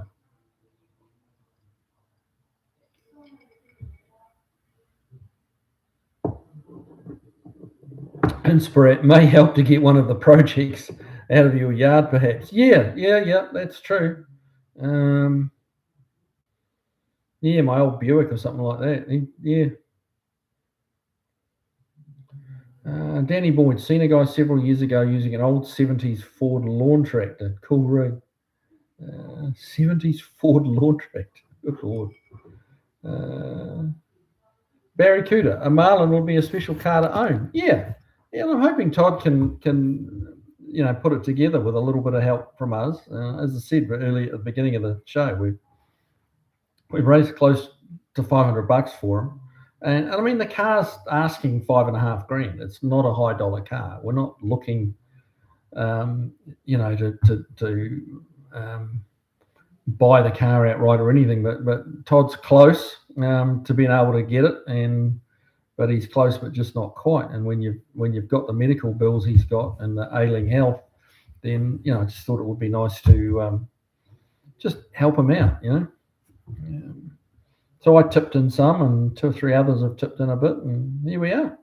Inspirat may help to get one of the projects out of your yard, perhaps. Yeah, that's true. Yeah, my old Buick or something like that. Yeah. Danny Boyd, seen a guy several years ago using an old 70s Ford lawn tractor. Cool rig. 70s Ford lawn tractor. Good Lord. Barry Cooter, a Marlin would be a special car to own. Yeah, I'm hoping Todd can put it together with a little bit of help from us. As I said earlier at the beginning of the show, we've raised close to $500 for him, and I mean the car's asking $5,500. It's not a high dollar car. We're not looking, to buy the car outright or anything, but Todd's close to being able to get it, but he's close, but just not quite. And when you've got the medical bills he's got and the ailing health, then I just thought it would be nice to just help him out, So I tipped in some, and 2 or 3 others have tipped in a bit, and here we are.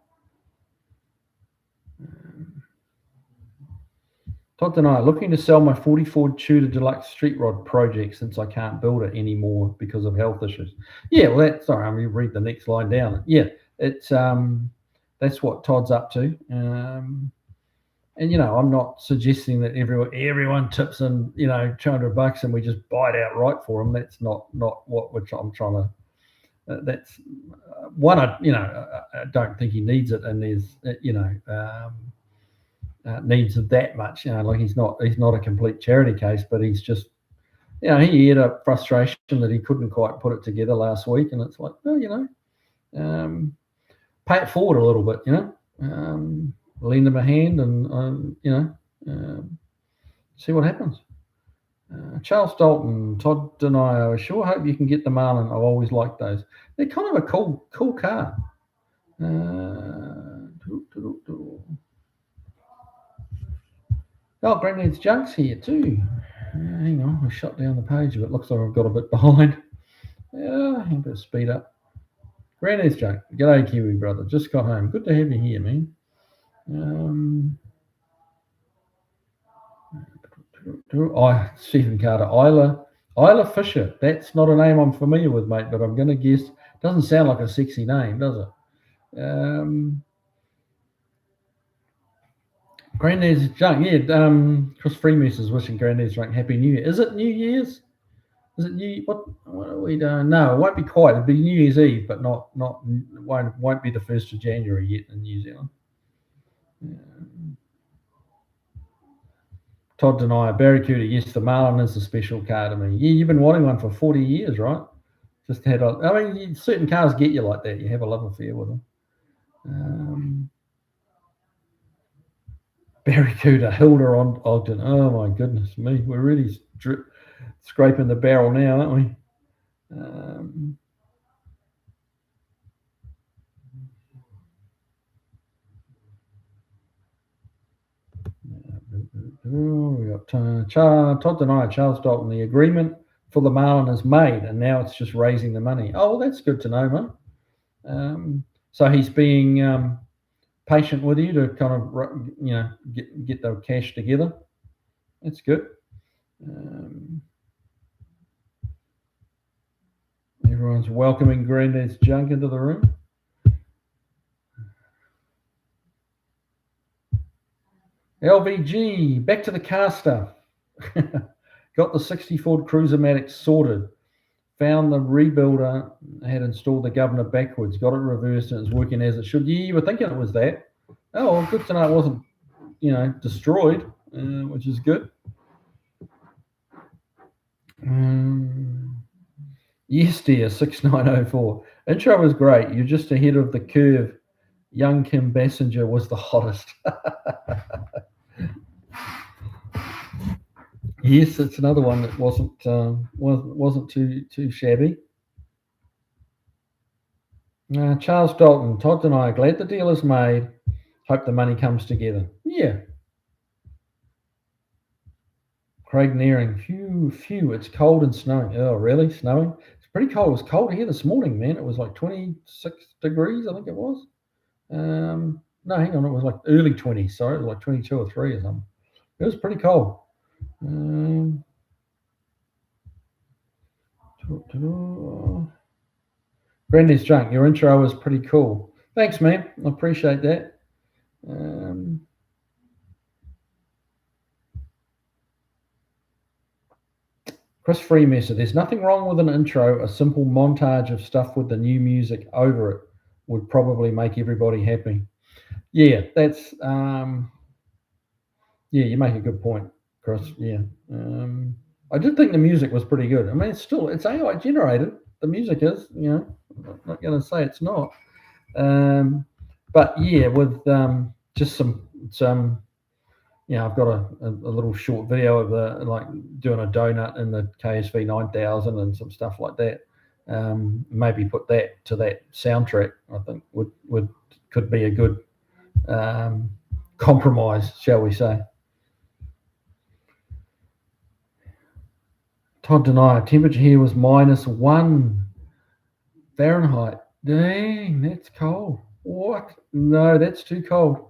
Todd Denio, looking to sell my 40 Ford Tudor Deluxe Street Rod project since I can't build it anymore because of health issues. Yeah, well, I'm going to read the next line down. Yeah, it's that's what Todd's up to. And I'm not suggesting that everyone tips in $200 and we just buy it outright for them. That's not what I'm trying to. That's one. I don't think he needs it, and there's needs that much. Like he's not a complete charity case, but he's just he had a frustration that he couldn't quite put it together last week, and it's like, well, pay it forward a little bit, lend him a hand, and see what happens. Charles Dalton, Todd Denio, I sure hope you can get the Marlin. I've always liked those. They're kind of a cool car. Oh, Granddad's Junk's here too. Hang on, I shut down the page, but it looks like I've got a bit behind. Yeah, I better speed up. Granddad's Junk. G'day, Kiwi brother. Just got home. Good to have you here, man. Stephen Carter. Isla Fisher. That's not a name I'm familiar with, mate, but I'm going to guess. Doesn't sound like a sexy name, does it? Granddad's Junk. Yeah, Chris Freemus is wishing Granddad's Junk Happy New Year. Is it New Year's? Is it New? What are we doing? No, it won't be quite. It'll be New Year's Eve, but won't be the 1st of January yet in New Zealand. Todd Denio, Barry Cooter. Yes, the Marlin is a special car to me. Yeah, you've been wanting one for 40 years, right? Just had certain cars get you like that. You have a love affair with them. Barry Cooter, Hilda on Ogden. Oh my goodness me, we're really scraping the barrel now, aren't we? We got Todd Denio, Charles Dalton. The agreement for the Marlin is made, and now it's just raising the money. Oh, well, that's good to know, man. So he's being patient with you to kind of get the cash together. That's good. Everyone's welcoming Granddad's Junk into the room. LVG, back to the car stuff. Got the 60 Ford Cruiser-Matic sorted. Found the rebuilder had installed the governor backwards. Got it reversed and it's working as it should. Yeah, you were thinking it was that. Oh, well, good to know it wasn't, destroyed, which is good. Yes, dear, 6904. Intro was great. You're just ahead of the curve. Young Kim Bassinger was the hottest. Yes, it's another one that wasn't too shabby. Charles Dalton, Todd Denio, glad the deal is made. Hope the money comes together. Yeah. Craig Nearing, phew, it's cold and snowing. Oh, really? Snowing? It's pretty cold. It was cold here this morning, man. It was like 26 degrees, I think it was. No, hang on, it was like early 20s. Sorry, it was like 22 or 3 or something. It was pretty cold. Brandy's drunk. Your intro was pretty cool. Thanks, man. I appreciate that. Chris Freemesser, there's nothing wrong with an intro. A simple montage of stuff with the new music over it would probably make everybody happy. Yeah, that's yeah, you make a good point, Chris. Yeah. I did think the music was pretty good. I mean, it's AI generated. The music is, I'm not going to say it's not. But yeah, with just some, I've got a little short video of the like doing a donut in the KSV 9000 and some stuff like that. Maybe put that to that soundtrack. I think could be a good compromise, shall we say? Todd Denio, temperature here was -1 Fahrenheit. Dang, that's cold. What? No, that's too cold.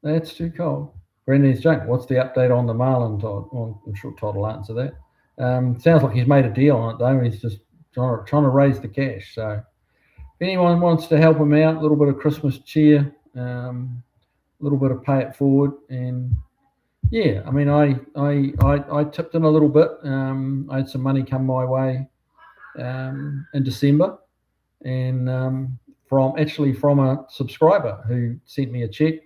That's too cold. Brendan's junk. What's the update on the Marlin, Todd? Well, I'm sure Todd will answer that. Sounds like he's made a deal on it, though. He's just trying to raise the cash. So if anyone wants to help him out, a little bit of Christmas cheer, a little bit of pay it forward, and yeah, I mean, I tipped in a little bit. I had some money come my way in December, and from a subscriber who sent me a check,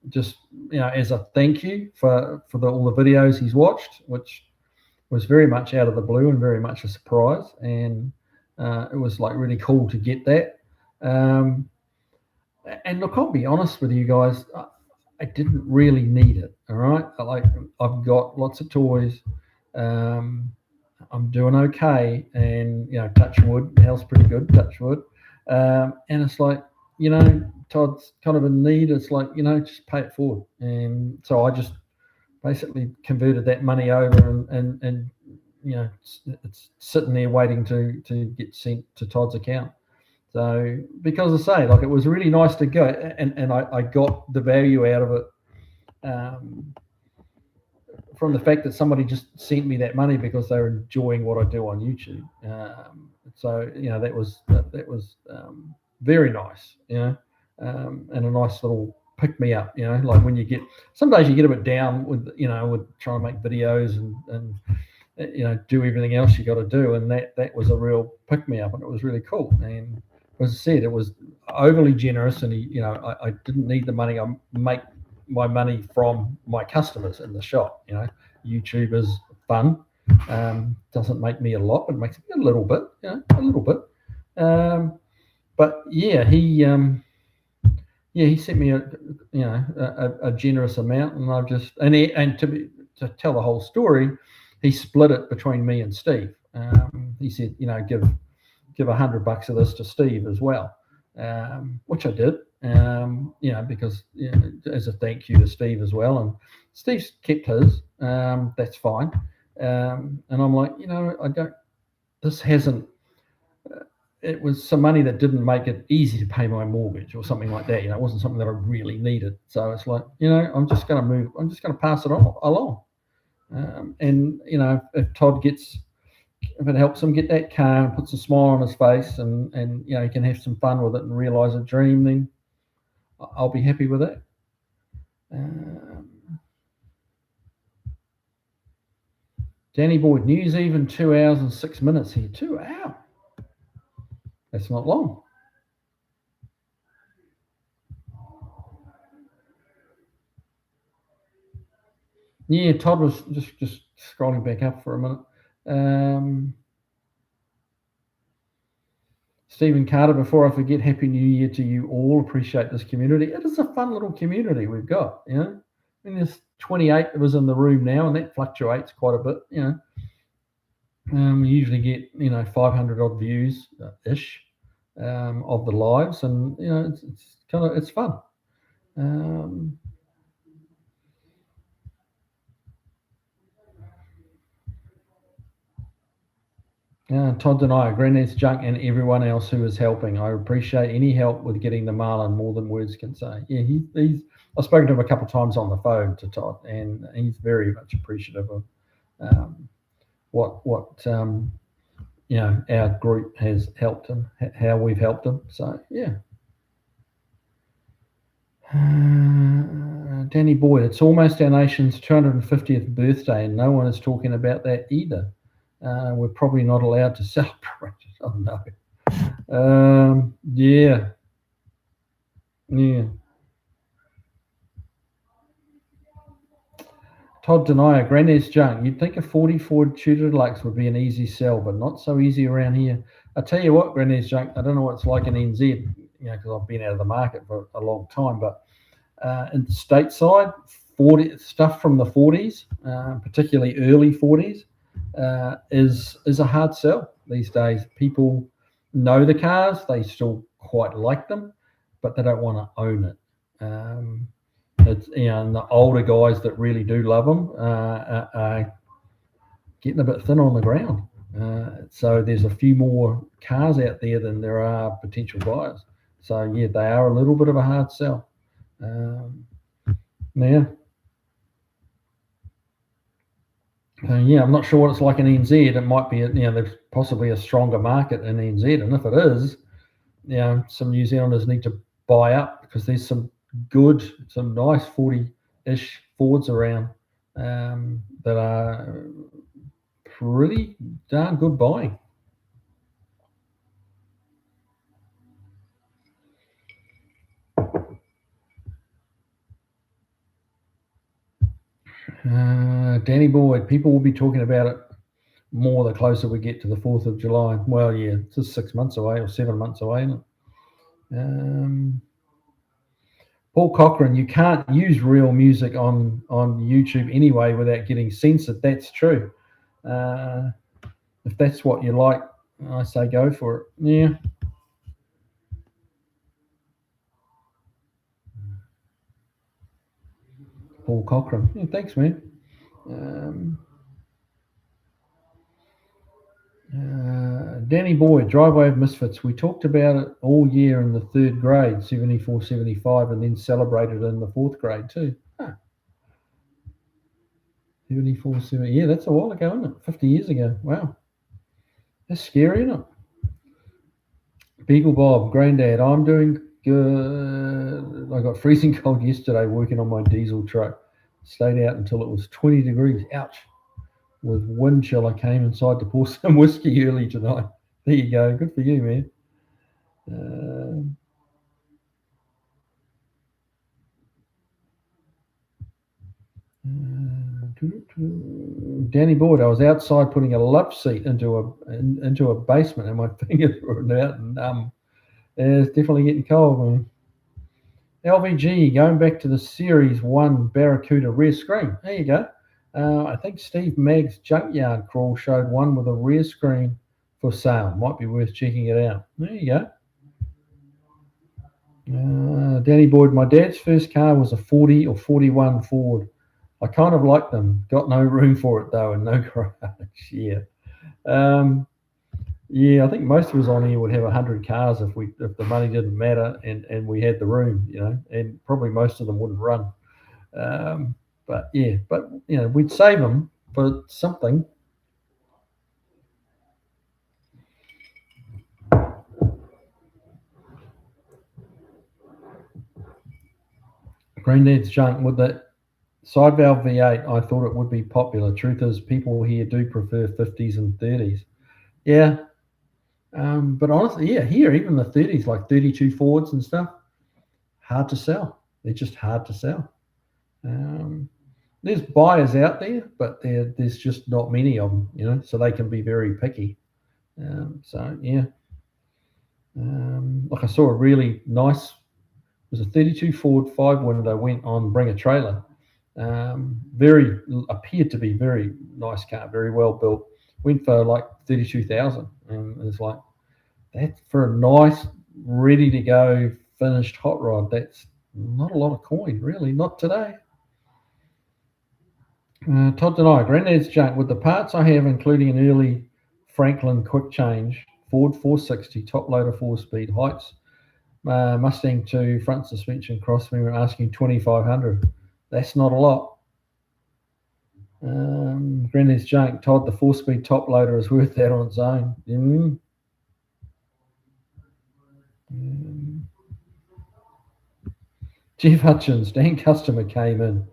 just as a thank you for all the videos he's watched, which was very much out of the blue and very much a surprise, and it was like really cool to get that. And look, I'll be honest with you guys. I didn't really need it. All right, I've got lots of toys. I'm doing okay, and touch wood, the house pretty good, touch wood. And it's like, Todd's kind of in need. It's like, just pay it forward. And so I just basically converted that money over, and it's sitting there waiting to get sent to Todd's account. So because I say, like, it was really nice to go, and I got the value out of it from the fact that somebody just sent me that money because they were enjoying what I do on YouTube. So that was very nice, and a nice little pick me up. Like when some days you get a bit down with trying to make videos and do everything else you got to do, and that was a real pick me up, and it was really cool. And as I said, it was overly generous, and I didn't need the money. I make my money from my customers in the shop. YouTube is fun. Doesn't make me a lot, but it makes me a little bit. A little bit. But yeah, he sent me a generous amount, and I've just and to tell the whole story, he split it between me and Steve. He said, give $100 of this to Steve as well, which I did. Because as a thank you to Steve as well, and Steve's kept his. That's fine. And I'm like, I don't. This hasn't. It was some money that didn't make it easy to pay my mortgage or something like that. It wasn't something that I really needed. So it's like, I'm just going to move. I'm just going to pass it on along. And if Todd if it helps him get that car and puts a smile on his face, and he can have some fun with it and realize a dream, then I'll be happy with that. Danny Boyd, News Even 2 hours and 6 minutes here. 2 hours. That's not long. Yeah, Todd was just scrolling back up for a minute. Stephen Carter, before I forget, Happy New Year to you all. Appreciate this community. It is a fun little community we've got. I mean, there's 28 of us in the room now, and that fluctuates quite a bit. We usually get 500 odd views ish of the lives, and it's fun. Todd Denio, Granddad's Junk, and everyone else who is helping. I appreciate any help with getting the Marlin more than words can say. Yeah, he's. I've spoken to him a couple of times on the phone to Todd, and he's very much appreciative of what our group has helped him, how we've helped him. So yeah. Danny Boyd, it's almost our nation's 250th birthday, and no one is talking about that either. We're probably not allowed to celebrate it. Oh no. Yeah. Todd Denio, Granddad's Junk. You'd think a 40 Ford Tudor Deluxe would be an easy sell, but not so easy around here. I tell you what, Granddad's Junk, I don't know what it's like in NZ, because I've been out of the market for a long time, but in the stateside, 40 stuff from the 40s, particularly early 40s, is a hard sell these days. People know the cars, they still quite like them, but they don't want to own it. It's and the older guys that really do love them are getting a bit thin on the ground. So there's a few more cars out there than there are potential buyers. So yeah, they are a little bit of a hard sell. Yeah. I'm not sure what it's like in NZ. It might be, there's possibly a stronger market in NZ, and if it is, some New Zealanders need to buy up because there's some nice 40-ish Fords around that are pretty darn good buying. Danny Boyd, people will be talking about it more the closer we get to the 4th of July. Well, yeah, it's just 6 months away or 7 months away, isn't it? Paul Cochran, you can't use real music on YouTube anyway without getting censored. That's true. If that's what you like, I say go for it. Yeah. Paul Cochran. Yeah, thanks, man. Danny Boyd, Driveway of Misfits. We talked about it all year in the 3rd grade, 74, 75, and then celebrated in the 4th grade too. 74, 70. Yeah, that's a while ago, isn't it? 50 years ago. Wow. That's scary, isn't it? Beagle Bob, Granddad, I'm doing good. I got freezing cold yesterday working on my diesel truck. Stayed out until it was 20 degrees. Ouch. With wind chill, I came inside to pour some whiskey early tonight. There you go. Good for you, man. Danny Boyd, I was outside putting a love seat into a basement, and my fingers were out and numb. It's definitely getting cold, man. LVG, going back to the Series 1 Barracuda rear screen. There you go. I think Steve Magg's Junkyard Crawl showed one with a rear screen for sale. Might be worth checking it out. There you go. Danny Boyd, my dad's first car was a 40 or 41 Ford. I kind of like them. Got no room for it though, and no garage. Yeah. I think most of us on here would have 100 cars if the money didn't matter and we had the room, and probably most of them wouldn't run. But we'd save them for something. Granddad's Junk, with that side valve V8, I thought it would be popular. Truth is, people here do prefer 50s and 30s. Yeah. But honestly, here, even the 30s, like 32 Fords and stuff, hard to sell. They're just hard to sell. There's buyers out there, but there's just not many of them, so they can be very picky. Like I saw a really nice, it was a 32 Ford 5-window, went on Bring a Trailer. Appeared to be very nice car, very well built. Went for like 32,000, and it's like that for a nice, ready to go, finished hot rod. That's not a lot of coin, really, not today. Todd Denio, Granddad's Junk, with the parts I have, including an early Franklin quick change, Ford 460, top loader 4-speed, heights, Mustang 2, front suspension, cross member, asking 2,500. That's not a lot. Granny's junk, Todd, the 4-speed top loader is worth that on its own. Jeff Hutchins, Dan customer came in.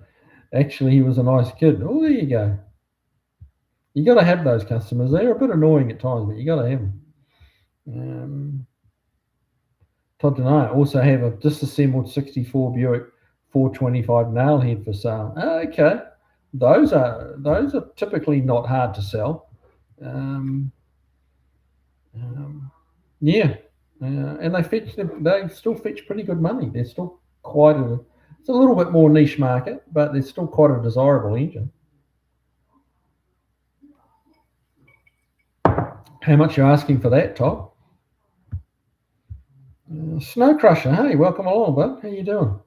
Actually, he was a nice kid. Oh, there you go. You got to have those customers. They're a bit annoying at times, but you got to have them. Todd Denio, also have a disassembled 64 Buick 425 nailhead for sale. Okay, those are typically not hard to sell. Yeah, and they still fetch pretty good money. They're still it's a little bit more niche market, but they're still quite a desirable engine. How much are you asking for that, Todd? Snow Crusher, hey, welcome along, bud. How you doing?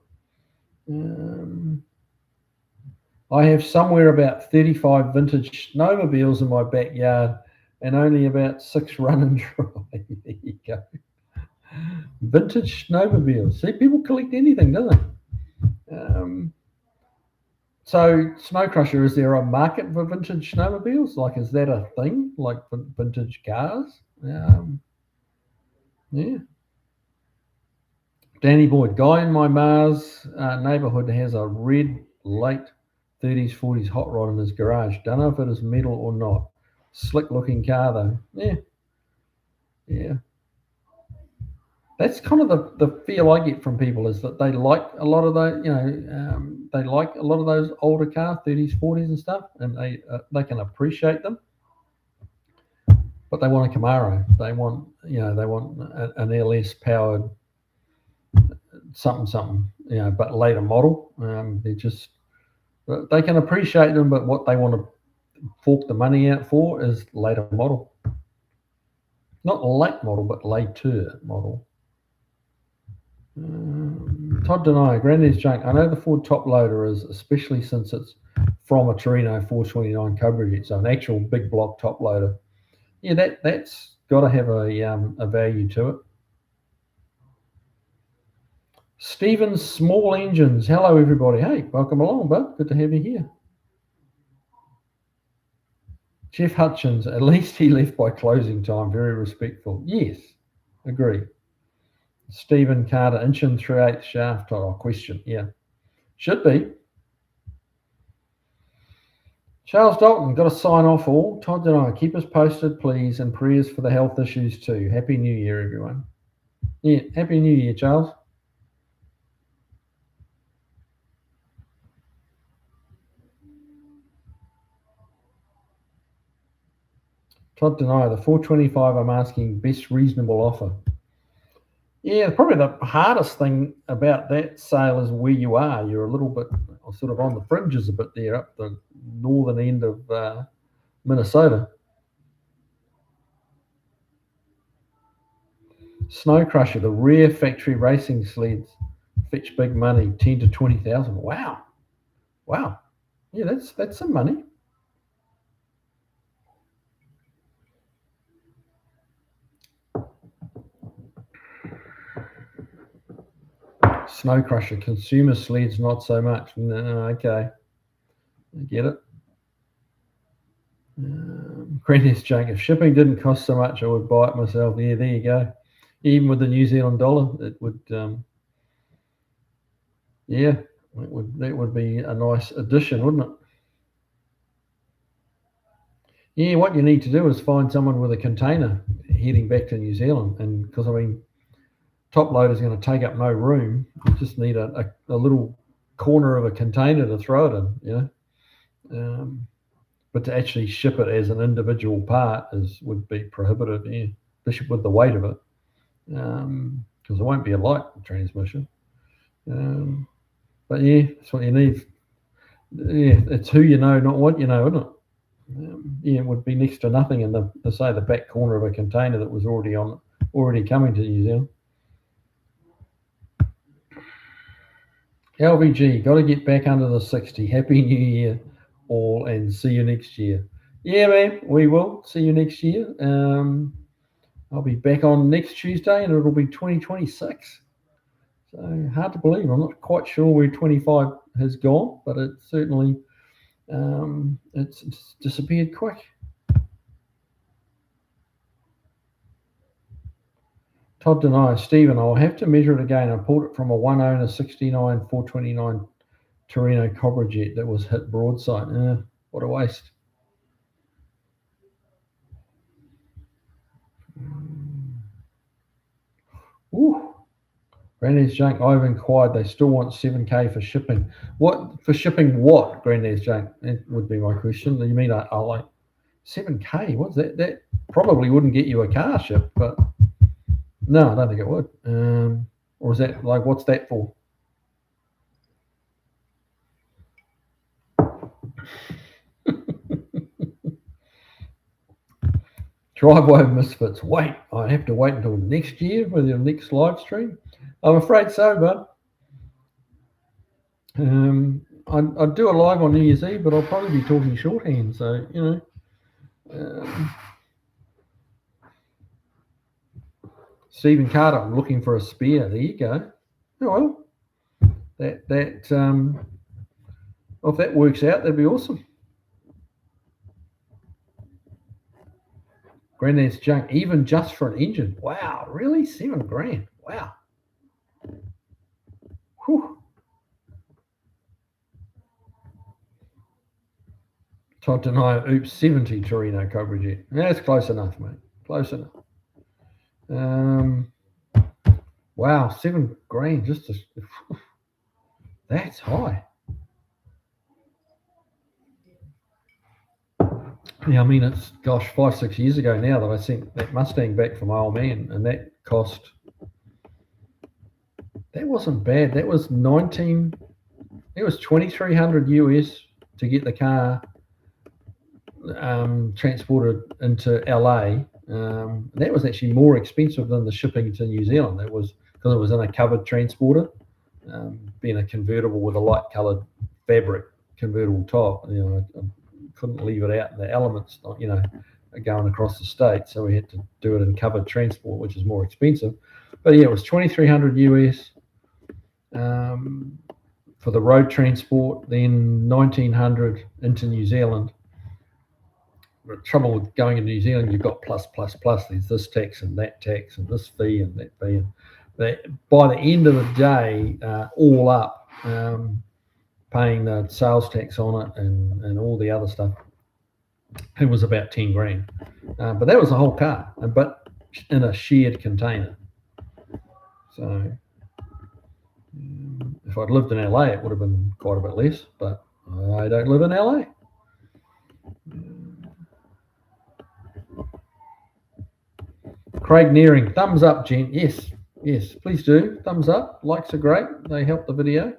I have somewhere about 35 vintage snowmobiles in my backyard and only about 6 run and drive. There you go. Vintage snowmobiles. See, people collect anything, don't they? So, Snow Crusher, is there a market for vintage snowmobiles? Like, is that a thing? Like vintage cars? Yeah. Danny Boyd, guy in my Mars neighbourhood has a red late 30s, 40s hot rod in his garage. Don't know if it is metal or not. Slick looking car though. Yeah. That's kind of the feel I get from people, is that they like a lot of those, they like a lot of those older cars, 30s, 40s and stuff, and they can appreciate them. But they want a Camaro. They want an LS powered something, but later model. They can appreciate them, but what they want to fork the money out for is later model. Not late model, but later model. Todd Denio, Granddad's junk. I know the Ford top loader is, especially since it's from a Torino 429 Cobra Jet, so an actual big block top loader. Yeah, that's got to have a value to it. Stephen's Small Engines. Hello, everybody. Hey, welcome along, bud. Good to have you here. Jeff Hutchins, at least he left by closing time. Very respectful. Yes, agree. Stephen Carter, inch and 3/8 shaft. Question. Yeah, should be. Charles Dalton, got to sign off all. Todd and I, keep us posted, please, and prayers for the health issues too. Happy New Year, everyone. Yeah, Happy New Year, Charles. Todd Denio, the 425 I'm asking, best reasonable offer. Yeah, probably the hardest thing about that sale is where you are. You're a little bit sort of on the fringes a bit there, up the northern end of Minnesota. Snow Crusher, the rare factory racing sleds, fetch big money, 10 to 20,000. Wow. Yeah, that's some money. Snow Crusher, consumer sleds, not so much. No, okay. I get it. Granny's junk. If shipping didn't cost so much, I would buy it myself. Yeah, there you go. Even with the New Zealand dollar, it would. That would be a nice addition, wouldn't it? Yeah, what you need to do is find someone with a container heading back to New Zealand, and because top loader is going to take up no room. You just need a little corner of a container to throw it in, but to actually ship it as an individual part would be prohibitive, yeah, especially with the weight of it, because it won't be a light transmission. But yeah, that's what you need. Yeah, it's who you know, not what you know, isn't it? It would be next to nothing in the back corner of a container that was already coming to New Zealand. LVG, got to get back under the 60. Happy New Year all, and see you next year. Yeah, man, we will see you next year. I'll be back on next Tuesday, and it'll be 2026. So hard to believe. I'm not quite sure where 25 has gone, but it certainly it's disappeared quick. Todd Denio, Stephen, I'll have to measure it again. I pulled it from a one owner 69 429 Torino Cobra jet that was hit broadside. What a waste. Ooh. Granddad's Junk, I've inquired. They still want 7K for shipping. What for shipping? What, Granddad's Junk? That would be my question. You mean I like 7K? What's that? That probably wouldn't get you a car ship, but no, I don't think it would. Or is that like what's that for? Driveway Misfits. Wait, I have to wait until next year for the next live stream. I'm afraid so, bud. I'd do a live on New Year's Eve, but I'll probably be talking shorthand. So Stephen Carter, I'm looking for a spear. There you go. Oh well, if that works out, that'd be awesome. Granddad's Junk, even just for an engine. Wow, really? $7,000. Wow. Whew. Todd Denio, oops, 70 Torino Cobra jet. That's close enough, mate. Close enough. Wow, $7,000 just to. That's high. Yeah, I mean, it's 5-6 years ago now that I sent that Mustang back for my old man, and that cost. That wasn't bad. That was 19. It was $2,300 US to get the car transported into LA. That was actually more expensive than the shipping to New Zealand. That was because it was in a covered transporter, being a convertible with a light coloured fabric convertible top. I couldn't leave it out in the elements, going across the state. So we had to do it in covered transport, which is more expensive. But yeah, it was $2,300 US for the road transport, then $1,900 into New Zealand. The trouble with going to New Zealand, you've got plus. There's this tax and that tax and this fee and that fee. And by the end of the day, all up, paying the sales tax on it and all the other stuff, it was about $10,000. But that was the whole car, but in a shared container. So if I'd lived in LA, it would have been quite a bit less, but I don't live in LA. Craig Nearing, thumbs up, gent. Yes, please do. Thumbs up. Likes are great. They help the video.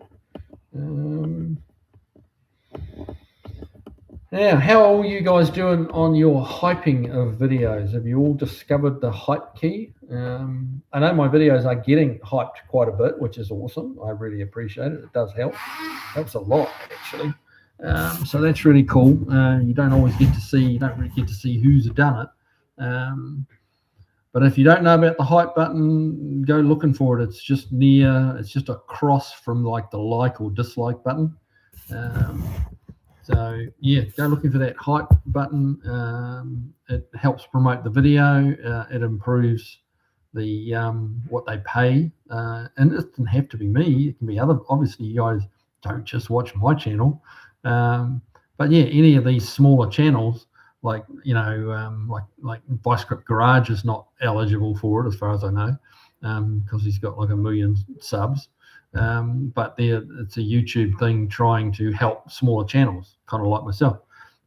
Now, how are you guys doing on your hyping of videos? Have you all discovered the hype key? I know my videos are getting hyped quite a bit, which is awesome. I really appreciate it. It does help. Helps a lot, actually. So that's really cool. You don't really get to see who's done it. But if you don't know about the hype button, go looking for it. It's just across from like the like or dislike button. So yeah, go looking for that hype button. It helps promote the video. It improves the what they pay. And it doesn't have to be me. It can be other. Obviously, you guys don't just watch my channel. But yeah, any of these smaller channels, like Vice Grip Garage is not eligible for it as far as I know, because he's got like 1 million subs. But it's a YouTube thing trying to help smaller channels, kind of like myself.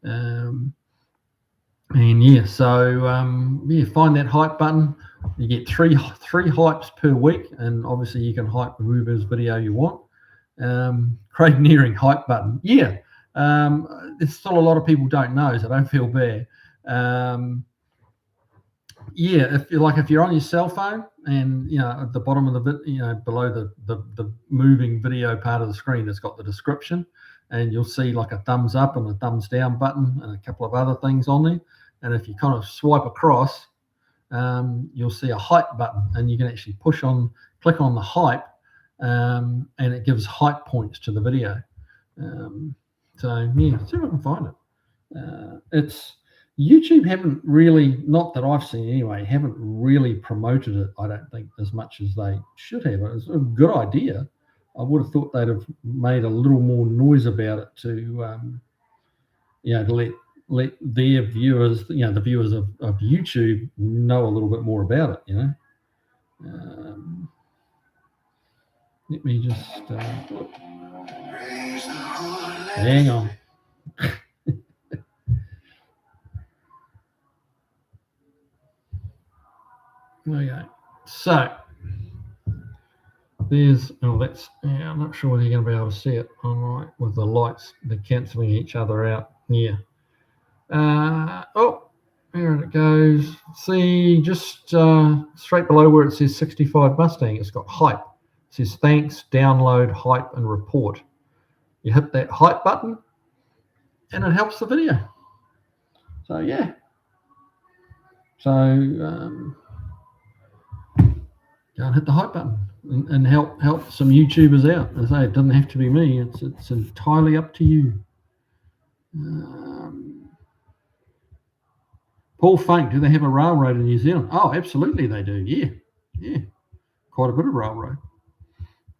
And yeah, so find that hype button. You get three hypes per week, and obviously you can hype whoever's video you want. Craig Nearing hype button. Yeah. There's still a lot of people don't know, so don't feel bad. If you're on your cell phone and at the bottom of the below the moving video part of the screen, it's got the description. and you'll see like a thumbs up and a thumbs down button and a couple of other things on there. And if you kind of swipe across, you'll see a hype button, and you can actually click on the hype, and it gives hype points to the video. So yeah, see if I can find it. It's YouTube haven't really, not that I've seen anyway, haven't really promoted it, I don't think, as much as they should have. It's a good idea. I would have thought they'd have made a little more noise about it to let their viewers, the viewers of YouTube, know a little bit more about it. Let me just hang on. Okay, so there's, I'm not sure whether you're going to be able to see it online with the lights, they're cancelling each other out. Yeah. There it goes. See, just straight below where it says 65 Mustang, it's got hype. It says thanks, download, hype, and report. You hit that hype button, and it helps the video. So yeah. So go and hit the hype button and help some YouTubers out. As I say, it doesn't have to be me. It's entirely up to you. Paul Funk, do they have a railroad in New Zealand? Oh, absolutely they do. Yeah, quite a bit of railroad.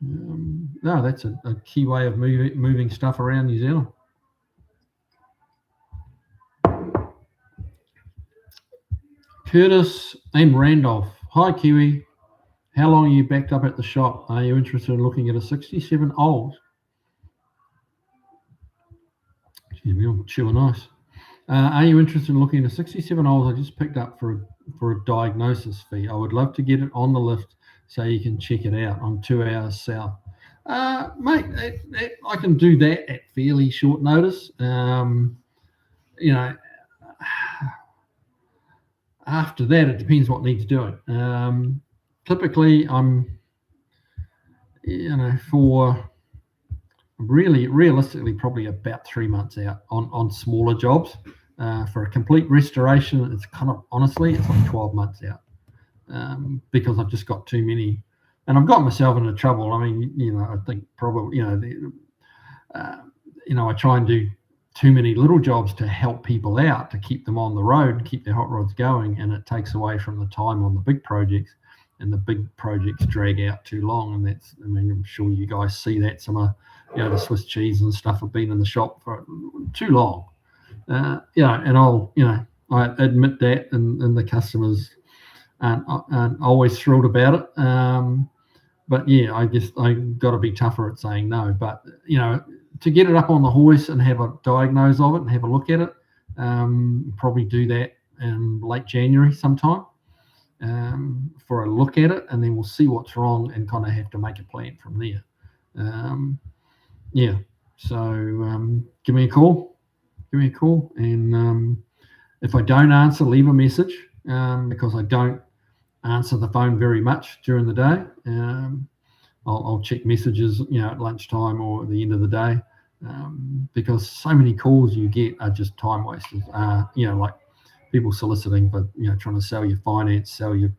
No, that's a key way of moving stuff around New Zealand. Curtis and Randolph. Hi, Kiwi. How long are you backed up at the shop? Are you interested in looking at a 67 old? Excuse me, I'm chewing ice. Are you interested in looking at a 67 old I just picked up for a diagnosis fee? I would love to get it on the lift so you can check it out. I'm 2 hours south. Mate, I can do that at fairly short notice. After that, it depends what needs doing. Typically, I'm, for realistically probably about 3 months out on smaller jobs. For a complete restoration, it's honestly, it's like 12 months out, because I've just got too many, and I've got myself into trouble. I mean, I think probably, I try and do too many little jobs to help people out, to keep them on the road, keep their hot rods going, and it takes away from the time on the big projects, and the big projects drag out too long. And I'm sure you guys see that some of, the Swiss cheese and stuff have been in the shop for too long. And I admit that, and the customers aren't always thrilled about it. But yeah, I guess I got to be tougher at saying no. But to get it up on the hoist and have a diagnose of it and have a look at it, probably do that in late January sometime, for a look at it, and then we'll see what's wrong and kind of have to make a plan from there. So give me a call, and if I don't answer, leave a message, because I don't answer the phone very much during the day. I'll check messages, at lunchtime or at the end of the day, because so many calls you get are just time wasters. Like people soliciting for, trying to sell your finance, sell your,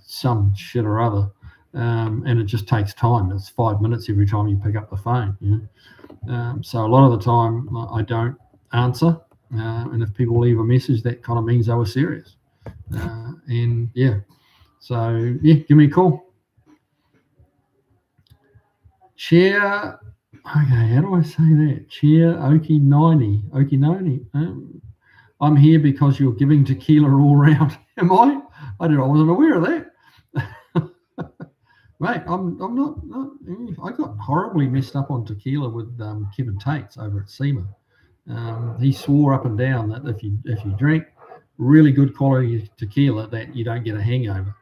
some shit or other, and it just takes time. It's 5 minutes every time you pick up the phone. So a lot of the time I don't answer, and if people leave a message, that kind of means they were serious. So give me a call. Chair, okay, how do I say that? Chair Okinoni. I'm here because you're giving tequila all round. Am I? I wasn't aware of that. Mate, I'm not. I got horribly messed up on tequila with Kevin Tates over at SEMA. He swore up and down that if you drink really good quality tequila, that you don't get a hangover.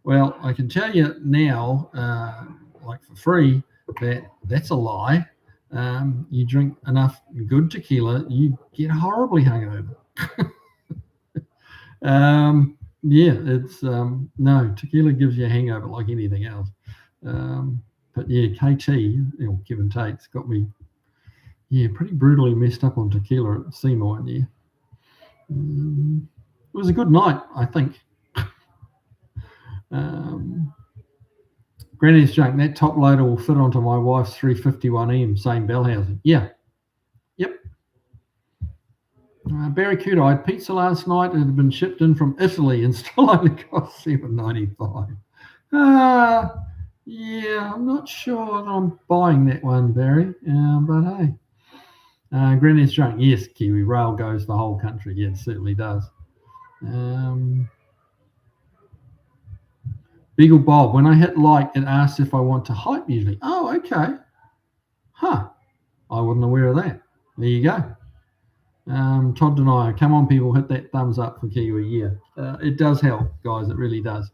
Well, I can tell you now, like for free, that's a lie. You drink enough good tequila, you get horribly hungover. It's no, tequila gives you a hangover like anything else. But yeah, KT, Kevin Tate's got me Yeah, pretty brutally messed up on tequila at the SEMA one year. It was a good night, I think. Granny's junk, that top loader will fit onto my wife's 351M, same bell housing. Yeah. Yep. Barracuda, I had pizza last night. It had been shipped in from Italy and still only cost $7.95. Yeah, I'm not sure that I'm buying that one, Barry. But hey. Granny's junk, yes, Kiwi. Rail goes the whole country. Yeah, it certainly does. Beagle Bob, when I hit like, it asks if I want to hype usually. Oh, okay. Huh. I wasn't aware of that. There you go. Todd Denio, come on, people, hit that thumbs up for Kiwi. Yeah, it does help, guys. It really does.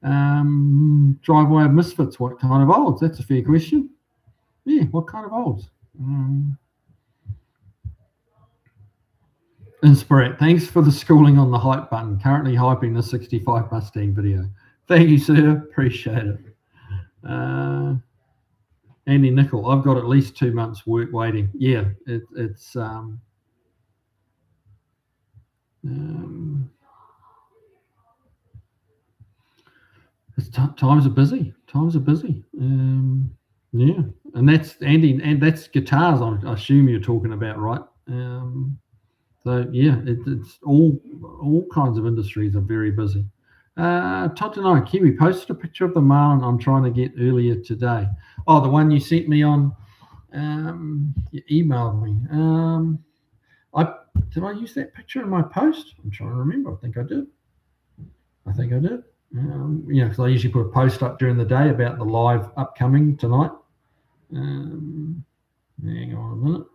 Driveway of Misfits, what kind of olds? That's a fair question. Yeah, what kind of olds? Inspirat, thanks for the schooling on the hype button. Currently hyping the 65 Mustang video. Thank you, sir. Appreciate it. Andy Nickel, I've got at least 2 months work waiting. Yeah, it's times are busy. Yeah, and that's Andy, and that's guitars. I assume you're talking about, right? So yeah, it's all kinds of industries are very busy. Todd Denio, Kiwi posted a picture of the Marlin I'm trying to get earlier today. Oh, the one you sent me on. You emailed me. Did I use that picture in my post? I'm trying to remember. I think I did. Because I usually put a post up during the day about the live upcoming tonight. Hang on a minute.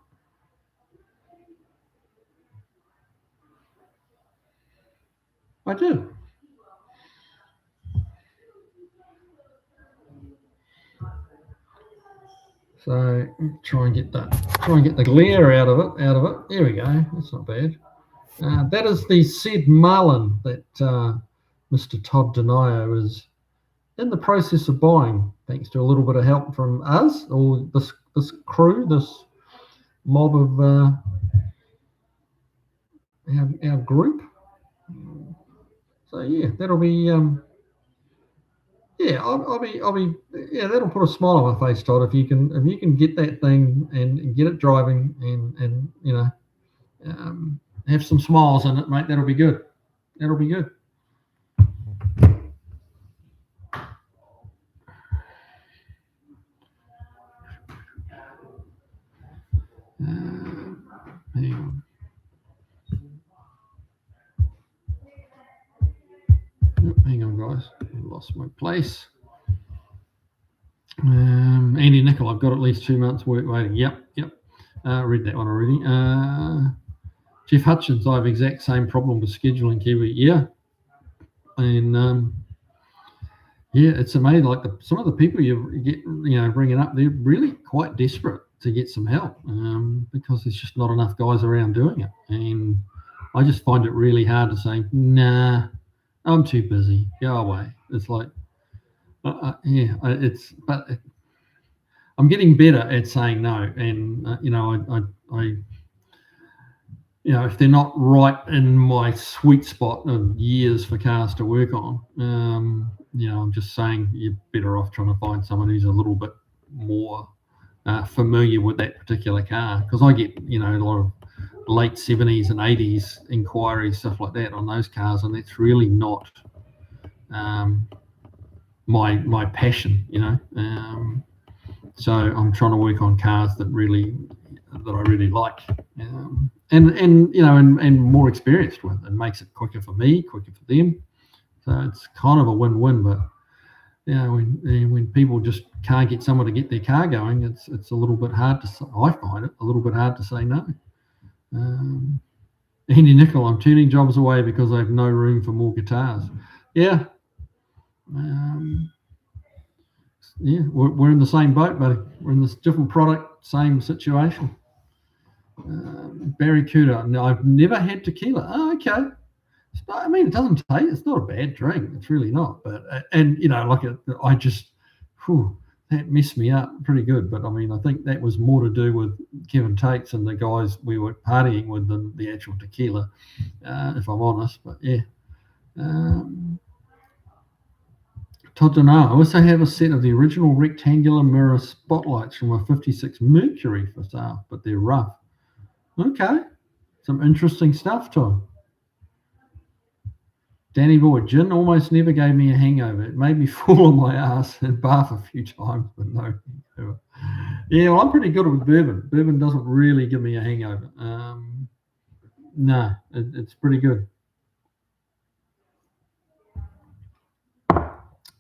I did. So try and get the glare out of it. There we go. That's not bad. That is the said Marlin that Mr. Todd Denio is in the process of buying, thanks to a little bit of help from us, or this crew, this mob of our group. So yeah, that'll be I'll be that'll put a smile on my face, Todd, if you can get that thing and get it driving and have some smiles in it, mate. That'll be good. Hang on. Hang on, guys. I lost my place. Andy Nickel, I've got at least 2 months work waiting. Yep. Read that one already. Jeff Hutchins, I have exact same problem with scheduling, Kiwi. Yeah. And it's amazing. Like some of the people you get, bringing up, they're really quite desperate to get some help because there's just not enough guys around doing it. And I just find it really hard to say, nah, I'm too busy. Go away. It's like, I'm getting better at saying no. And if they're not right in my sweet spot of years for cars to work on, I'm just saying you're better off trying to find someone who's a little bit more familiar with that particular car. Because I get, a lot of late 70s and 80s inquiries, stuff like that on those cars, and that's really not my passion, so I'm trying to work on cars that I really like, and more experienced with. It makes it quicker for me, quicker for them. So it's kind of a win-win. But when people just can't get someone to get their car going, it's a little bit hard to. I find it a little bit hard to say no. Andy Nickel, I'm turning jobs away because I have no room for more guitars. Yeah. We're in the same boat, buddy. We're in this different product, same situation. Barracuda. No, I've never had tequila. Oh, okay. It doesn't taste. It's not a bad drink. It's really not. But I just, that messed me up pretty good. But I mean, I think that was more to do with Kevin Tates and the guys we were partying with than the actual tequila, if I'm honest. But yeah. Todd Denio, I also have a set of the original rectangular mirror spotlights from a 56 Mercury for sale, but they're rough. Okay. Some interesting stuff, Todd. Danny Boy, gin almost never gave me a hangover. It made me fall on my ass and bath a few times, but no hangover. Yeah, well, I'm pretty good with bourbon. Bourbon doesn't really give me a hangover. No, it's pretty good.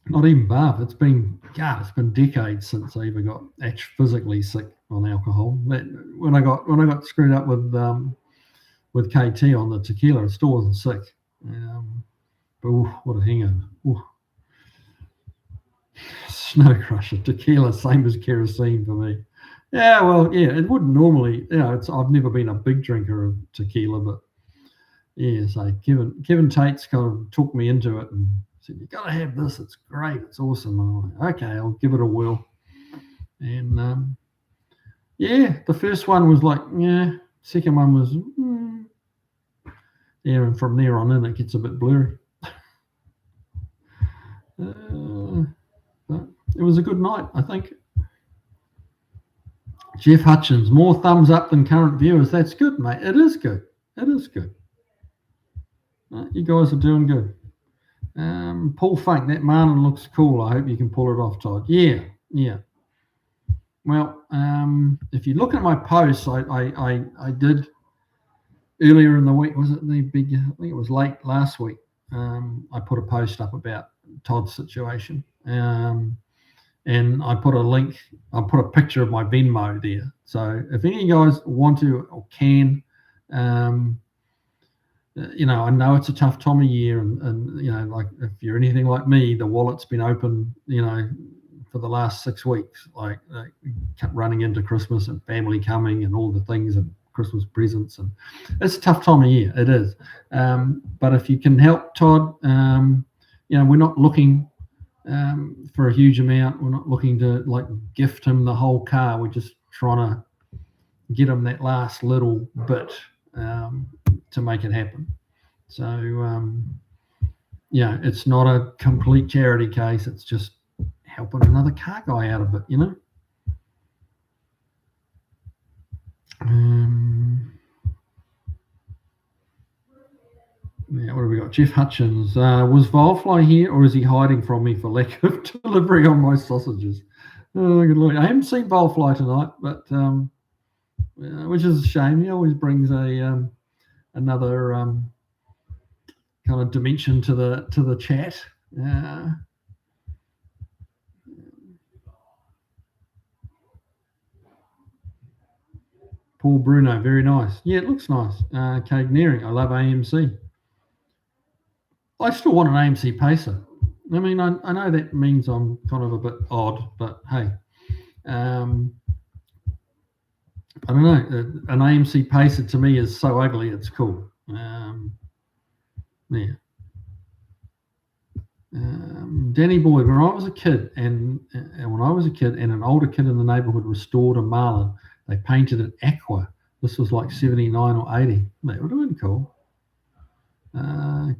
Not even bath. It's been decades since I ever got actually physically sick on alcohol. When I got screwed up with KT on the tequila, I still wasn't sick. But what a hangover. Snow Crusher, tequila, same as kerosene for me. Yeah, well, yeah, it wouldn't normally, I've never been a big drinker of tequila, but yeah, so Kevin Tates kind of took me into it and said, you got to have this, it's great, it's awesome. And I'm like, okay, I'll give it a whirl. And yeah, the first one was like, yeah, second one was, yeah, and from there on in, it gets a bit blurry. But it was a good night, I think. Jeff Hutchins, more thumbs up than current viewers. That's good, mate. It is good. It is good. You guys are doing good. Paul Funk, that Marlin looks cool. I hope you can pull it off, Todd. Yeah. Well, if you look at my posts, I did earlier in the week. Was it the big? I think it was late last week. I put a post up about Todd's situation, and I put a link. I put a picture of my Venmo there. So if any of you guys want to or can, I know it's a tough time of year, and like if you're anything like me, the wallet's been open, for the last 6 weeks, like running into Christmas and family coming and all the things and Christmas presents, and it's a tough time of year. It is, but if you can help Todd, we're not looking for a huge amount. We're not looking to like gift him the whole car. We're just trying to get him that last little bit to make it happen. So it's not a complete charity case. It's just helping another car guy out of it, Yeah, what have we got? Jeff Hutchins. Was Vilefly here, or is he hiding from me for lack of delivery on my sausages? Oh, good Lord. I haven't seen Vilefly tonight, but which is a shame. He always brings another kind of dimension to the chat. Paul Bruno, very nice. Yeah, it looks nice. Cade Nearing, I love AMC. I still want an AMC Pacer. I mean, I know that means I'm kind of a bit odd, but hey, I don't know. An AMC Pacer to me is so ugly, it's cool. Yeah. Danny Boy, when I was a kid, and an older kid in the neighbourhood restored a Marlin, they painted it aqua. This was like 79 or 80. That would have been cool.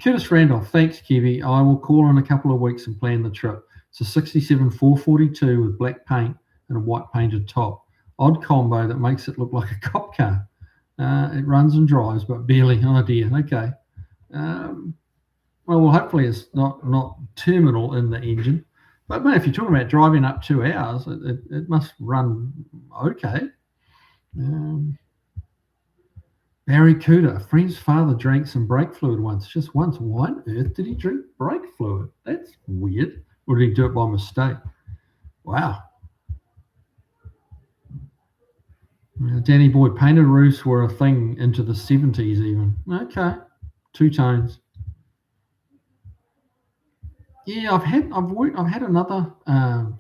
Curtis Randolph, thanks, Kiwi. I will call in a couple of weeks and plan the trip. It's a 67 442 with black paint and a white painted top. Odd combo that makes it look like a cop car. It runs and drives, but barely. Oh dear. Okay. Well, hopefully it's not terminal in the engine. But man, if you're talking about driving up 2 hours, it must run okay. Barry Cooter, a friend's father drank some brake fluid just once. Why on earth did he drink brake fluid? That's weird. Or did he do it by mistake? Wow. Danny Boy, painted roofs were a thing into the 70s even. Okay. 2 tones. Yeah, I've had another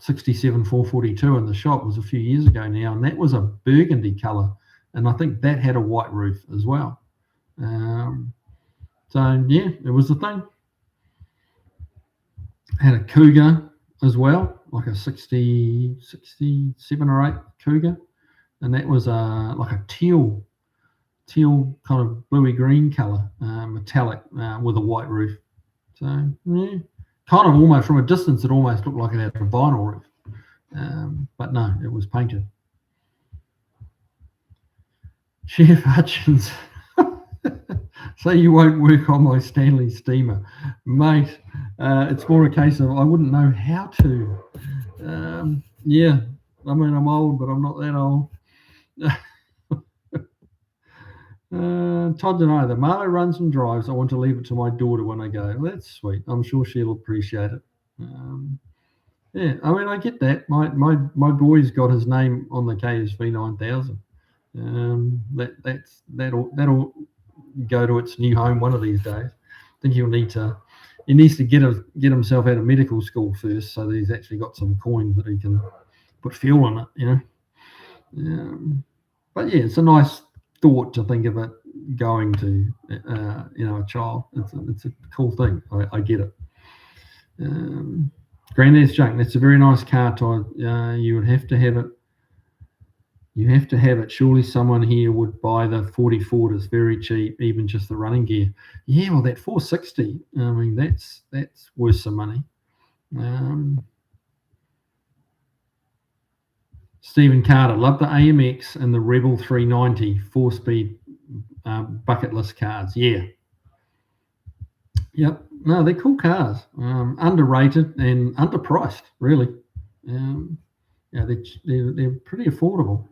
67 442 in the shop. It was a few years ago now, and that was a burgundy colour, and I think that had a white roof as well. So yeah, it was the thing. Had a Cougar as well, like a 67 or 8 Cougar, and that was like a teal kind of bluey green colour, metallic, with a white roof. So yeah, kind of almost from a distance, it almost looked like it had a vinyl roof, but no, it was painted. Chef Hutchins, so you won't work on my Stanley steamer, mate. It's more a case of I wouldn't know how to. Yeah, I mean I'm old, but I'm not that old. Todd Denio, the Marlin runs and drives. I want to leave it to my daughter when I go. Well, that's sweet. I'm sure she'll appreciate it. Yeah, I mean, I get that. My boy's got his name on the KSV 9000. That'll go to its new home one of these days. I think he needs to get himself out of medical school first, so that he's actually got some coin that he can put fuel in it. But yeah, it's a nice thought to think of it going to a child. It's a cool thing. I get it. Granddad's junk. That's a very nice car, Todd. You would have to have it. You have to have it. Surely someone here would buy the 44. It's very cheap, even just the running gear. Yeah, well, that 460. I mean, that's worth some money. Stephen Carter, love the AMX and the Rebel 390 4-speed bucket list cars. Yeah. Yep. No, they're cool cars. Underrated and underpriced, really. They're pretty affordable.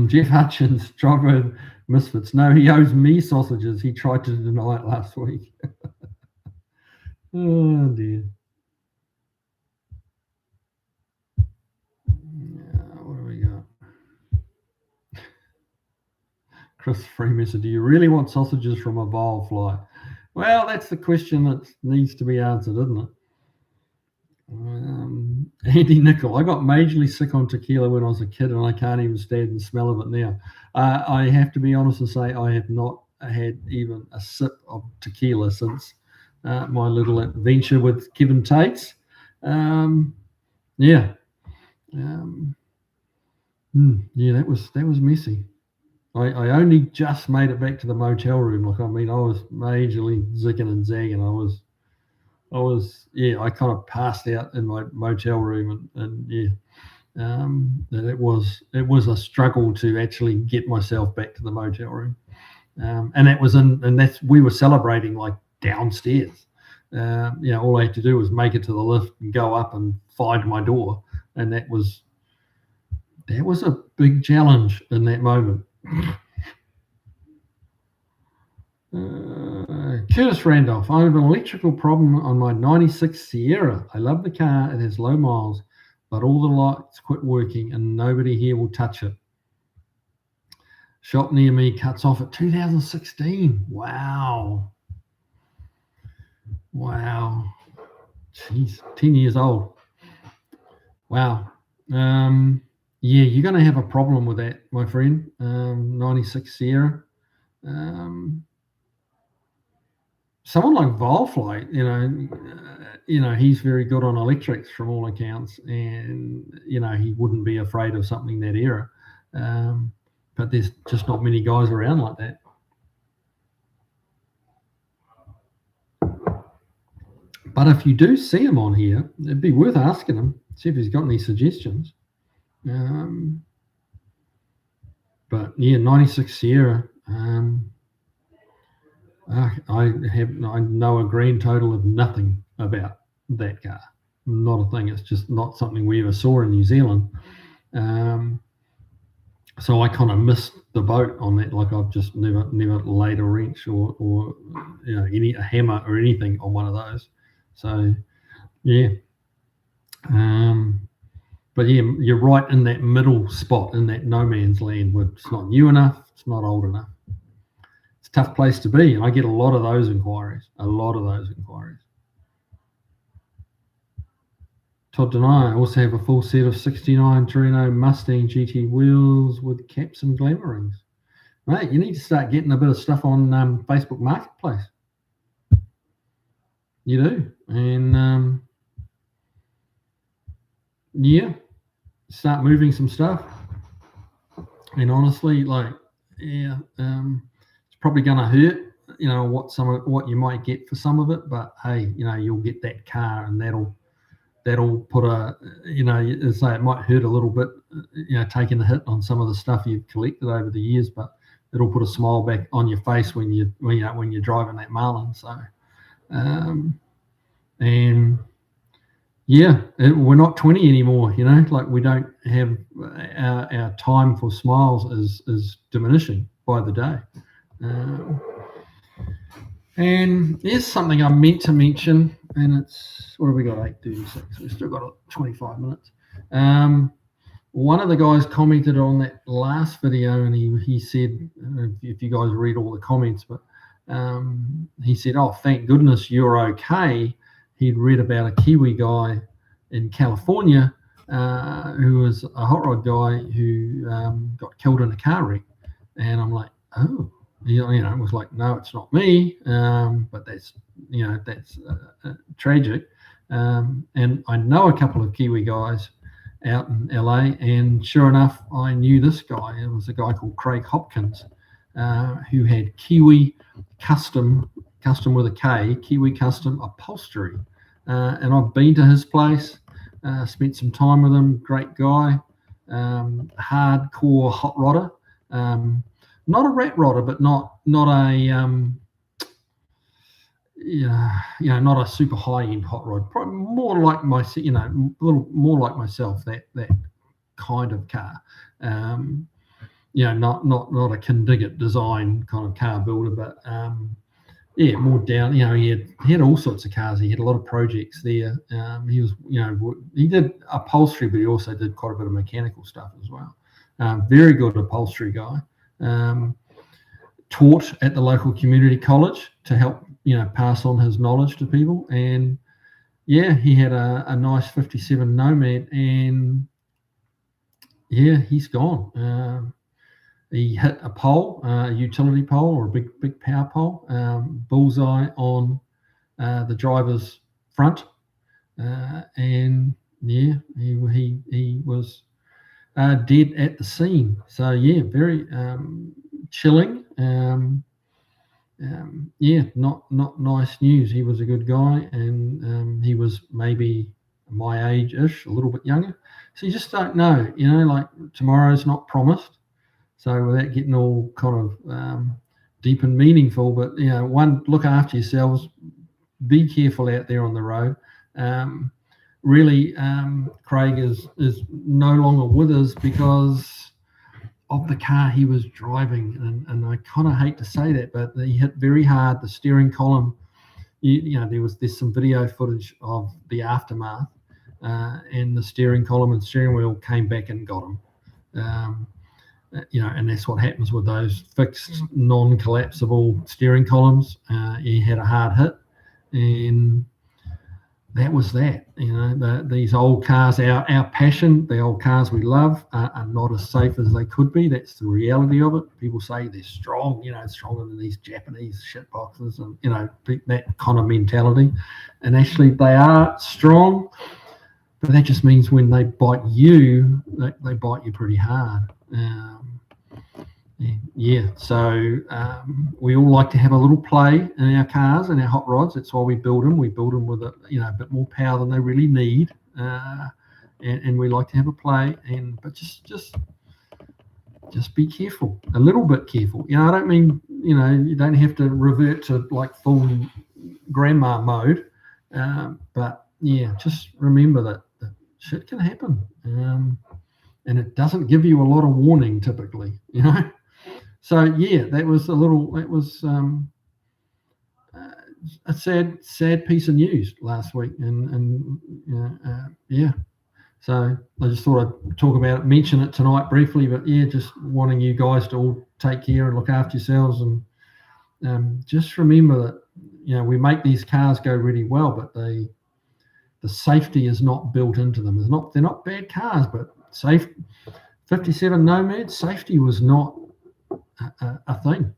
Jeff Hutchins, driver Misfits. No, he owes me sausages. He tried to deny it last week. Oh, dear. What do we got? Chris Freeman, do you really want sausages from a vile fly? Well, that's the question that needs to be answered, isn't it? Andy Nickel, I got majorly sick on tequila when I was a kid, and I can't even stand the smell of it now. I have to be honest and say I have not had even a sip of tequila since my little adventure with Kevin Tate's. Yeah, that was messy. I only just made it back to the motel room. I was majorly zigging and zagging. I kind of passed out in my motel room, and it was a struggle to actually get myself back to the motel room, and we were celebrating like downstairs. All I had to do was make it to the lift and go up and find my door, and that was a big challenge in that moment. Curtis Randolph, I have an electrical problem on my 96 Sierra. I love the car. It has low miles, but all the lights quit working and nobody here will touch it. Shop near me cuts off at 2016. Wow. Jeez, 10 years old. Wow. You're going to have a problem with that, my friend. 96 Sierra. Someone like Volfly, he's very good on electrics from all accounts, and he wouldn't be afraid of something that era. But there's just not many guys around like that. But if you do see him on here, it'd be worth asking him, see if he's got any suggestions. But yeah, 96 Sierra. I know a grand total of nothing about that car. Not a thing. It's just not something we ever saw in New Zealand. So I kind of missed the boat on that. Like I've just never laid a wrench or a hammer or anything on one of those. So yeah. But yeah, you're right in that middle spot, in that no man's land where it's not new enough, it's not old enough. Tough place to be, and I get a lot of those inquiries. Todd Denio, I also have a full set of 69 Torino Mustang GT wheels with caps and glamour rings. Mate, you need to start getting a bit of stuff on Facebook Marketplace. You do. And yeah, start moving some stuff. And honestly, like, yeah, it's probably going to hurt, you know, what you might get for some of it. But hey, you know, you'll get that car, and that'll put a, you know, it might hurt a little bit, you know, taking the hit on some of the stuff you've collected over the years, but it'll put a smile back on your face when you're driving that Marlin. So, and yeah, we're not 20 anymore, you know, like we don't have our time for smiles is diminishing by the day. And here's something I meant to mention, and it's, what have we got, 8:36, we've still got 25 minutes. One of the guys commented on that last video, and he said, if you guys read all the comments, but he said, oh, thank goodness you're okay. He'd read about a Kiwi guy in California who was a hot rod guy who got killed in a car wreck. And I'm like, oh, you know, it was like, no, it's not me, but that's tragic. And I know a couple of Kiwi guys out in LA, and sure enough, I knew this guy. It was a guy called Craig Hopkins, who had Kiwi custom with a K, Kiwi custom upholstery. And I've been to his place, spent some time with him. Great guy, hardcore hot rodder, not a rat rodder, but not a not a super high end hot rod. Probably more like a little more like myself. That kind of car. Not a Kindigit design kind of car builder, but yeah, more down. He had all sorts of cars. He had a lot of projects there. He was, he did upholstery, but he also did quite a bit of mechanical stuff as well. Very good upholstery guy. Taught at the local community college to help, pass on his knowledge to people. And yeah, he had a nice 57 Nomad, and yeah, he's gone. He hit a pole, a utility pole or a big power pole, bullseye on the driver's front, and yeah, he was dead at the scene. So yeah, very chilling. Yeah, not nice news. He was a good guy, and he was maybe my age-ish, a little bit younger. So you just don't know, like tomorrow's not promised. So without getting all kind of deep and meaningful, but one, look after yourselves. Be careful out there on the road. Really, Craig is no longer with us because of the car he was driving, and I kind of hate to say that, but he hit very hard. The steering column, there's some video footage of the aftermath, and the steering column and steering wheel came back and got him. And that's what happens with those fixed, non-collapsible steering columns. He had a hard hit, and that was that. These old cars, our passion, the old cars we love, are not as safe as they could be. That's the reality of it. People say they're strong, stronger than these Japanese shit boxes, and that kind of mentality. And actually, they are strong, but that just means when they bite you, they bite you pretty hard. So we all like to have a little play in our cars and our hot rods. That's why we build them. We build them with a bit more power than they really need, and we like to have a play. But just be careful, a little bit careful. I don't mean you don't have to revert to like full grandma mode, but yeah, just remember that shit can happen. And it doesn't give you a lot of warning typically, So yeah, that was a sad piece of news last week, and yeah. So I just thought I'd talk about it, mention it tonight briefly, but yeah, just wanting you guys to all take care and look after yourselves, and just remember that we make these cars go really well, but the safety is not built into them. They're not bad cars, but safe. 57 Nomad, safety was not a thing.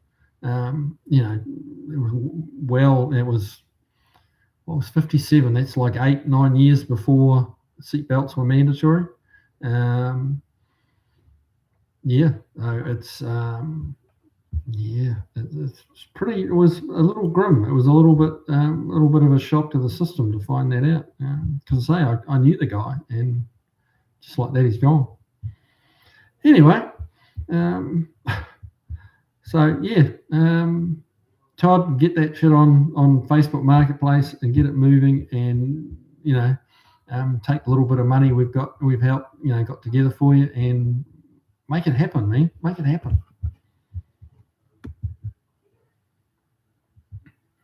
It was 57. That's like 8-9 years before seatbelts were mandatory. It's pretty. It was a little grim. It was a little bit of a shock to the system to find that out. Because I knew the guy, and just like that, he's gone. Anyway, Todd, get that shit on Facebook Marketplace and get it moving, and take a little bit of money we've got together for you, and make it happen, man. Make it happen.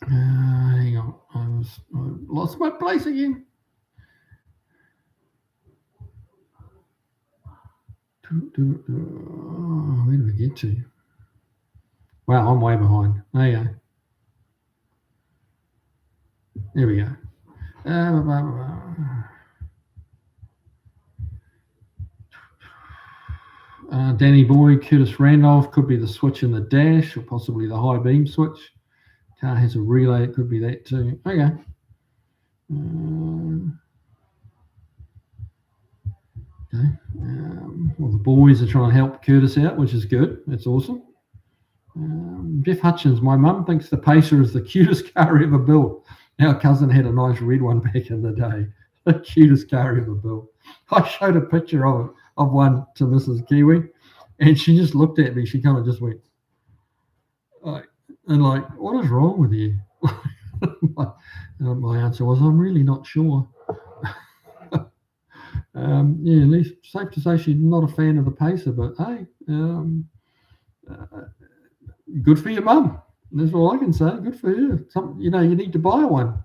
Hang on, I lost my place again. Where did we get to? Wow, I'm way behind. There you go. There we go. Danny Boy, Curtis Randolph could be the switch in the dash, or possibly the high beam switch. Car has a relay, it could be that too. Okay. The boys are trying to help Curtis out, which is good. That's awesome. Jeff Hutchins, my mum thinks the Pacer is the cutest car ever built. Our cousin had a nice red one back in the day. The cutest car ever built. I showed a picture of one to Mrs. Kiwi, and she just looked at me. She kind of just went, what is wrong with you? My answer was, I'm really not sure. At least safe to say she's not a fan of the Pacer, but hey, good for your mum. That's all I can say. Good for you. You need to buy one.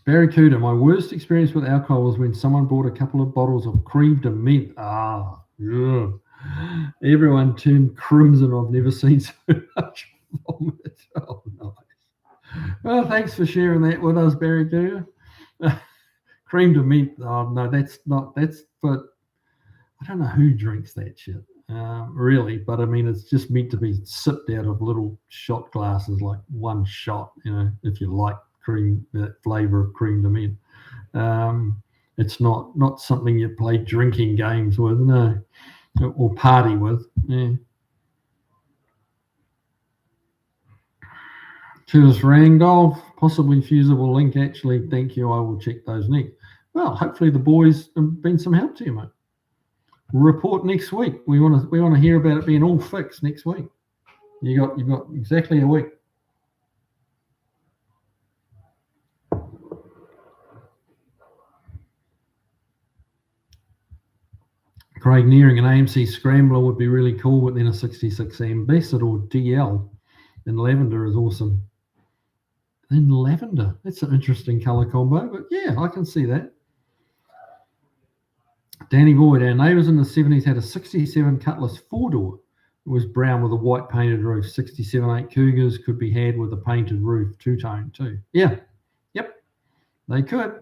Barracuda, my worst experience with alcohol was when someone bought a couple of bottles of cream de mint. Everyone turned crimson. I've never seen so much vomit. Oh, nice. Well, thanks for sharing that with us, Barracuda. Cream de mint. Oh, no, that's for, I don't know who drinks that shit, really, but I mean, it's just meant to be sipped out of little shot glasses, like one shot, if you like that flavor of cream de mint. It's not something you play drinking games with, no, or party with. Yeah. Curtis Randolph, possibly fusible link. Actually, thank you. I will check those next. Well, hopefully the boys have been some help to you, mate. Report next week. We want to hear about it being all fixed next week. You've got exactly a week. Craig Nearing, an AMC Scrambler would be really cool, but then a 66 Ambassador DL in lavender is awesome. In lavender, that's an interesting color combo, but yeah, I can see that. Danny Boyd, our neighbours in the 70s had a 67 Cutlass 4-door. It was brown with a white painted roof. 67-8 Cougars could be had with a painted roof, two-tone too. Yeah, yep, they could.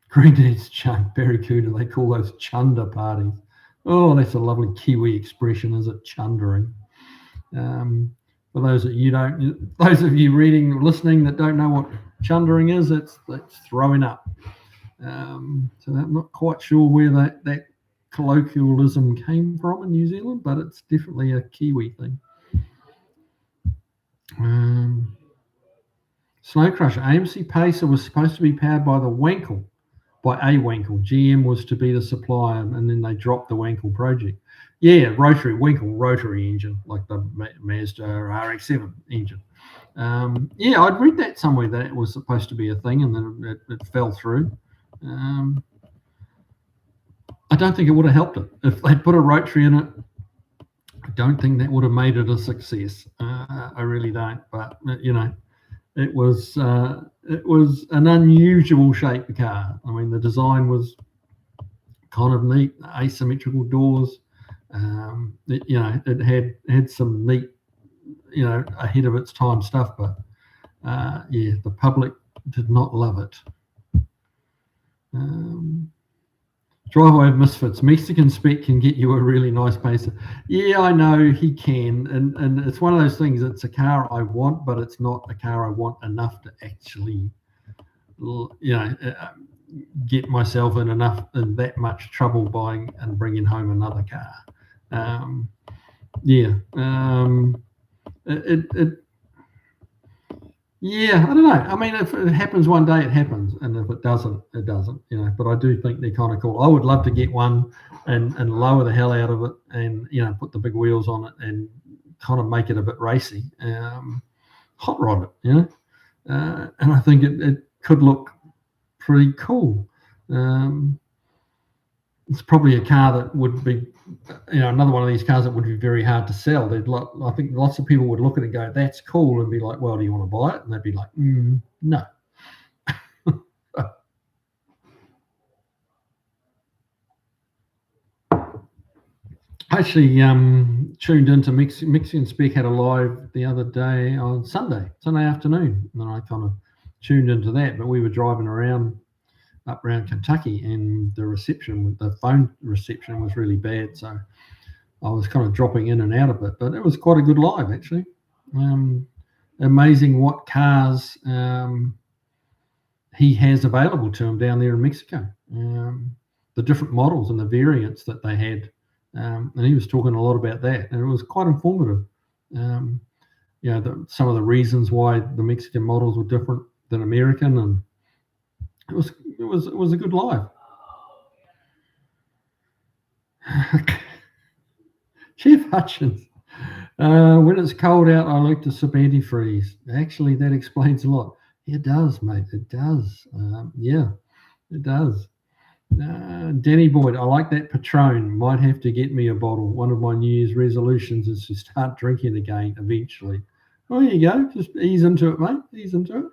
Granddad's chunk, Barracuda, they call those chunder parties. Oh, that's a lovely Kiwi expression, is it? Chundering. For those of you listening that don't know what chundering is, it's throwing up. So I'm not quite sure where that colloquialism came from in New Zealand, but it's definitely a Kiwi thing. Snow Crusher, AMC Pacer was supposed to be powered by a Wankel. GM was to be the supplier, and then they dropped the Wankel project. Yeah, Wankel rotary engine, like the Mazda RX-7 engine. I'd read that somewhere that it was supposed to be a thing, and then it fell through. I don't think it would have helped it. If they'd put a rotary in it, I don't think that would have made it a success. I really don't. But, it was an unusual shaped car. I mean, the design was kind of neat, asymmetrical doors. It had some neat, ahead of its time stuff, but the public did not love it. Driveway of Misfits. Mexican Spec can get you a really nice pacer. Yeah, I know he can, and it's one of those things. It's a car I want, but it's not a car I want enough to actually, get myself in that much trouble buying and bringing home another car. Yeah, it yeah, I don't know. I mean, if it happens one day, it happens, and if it doesn't, it doesn't. But I do think they're kind of cool. I would love to get one and lower the hell out of it, and put the big wheels on it and kind of make it a bit racy, hot rod it, and I think it could look pretty cool. It's probably a car that would be, another one of these cars that would be very hard to sell. I think lots of people would look at it and go, "That's cool," and be like, "Well, do you want to buy it?" And they'd be like, "No." I actually tuned into Mexican Spec had a live the other day on Sunday afternoon, and I kind of tuned into that. But we were driving up around Kentucky, and the phone reception was really bad, so I was kind of dropping in and out of it. But it was quite a good live, actually. Amazing what cars he has available to him down there in Mexico. The different models and the variants that they had. And he was talking a lot about that, and it was quite informative. Some of the reasons why the Mexican models were different than American, and it was a good live. Chef Hutchins. When it's cold out, I like to sip antifreeze. Actually, that explains a lot. It does, mate. It does. Yeah, it does. Danny Boyd, I like that Patron. Might have to get me a bottle. One of my New Year's resolutions is to start drinking again eventually. Well, there you go. Just ease into it, mate. Ease into it.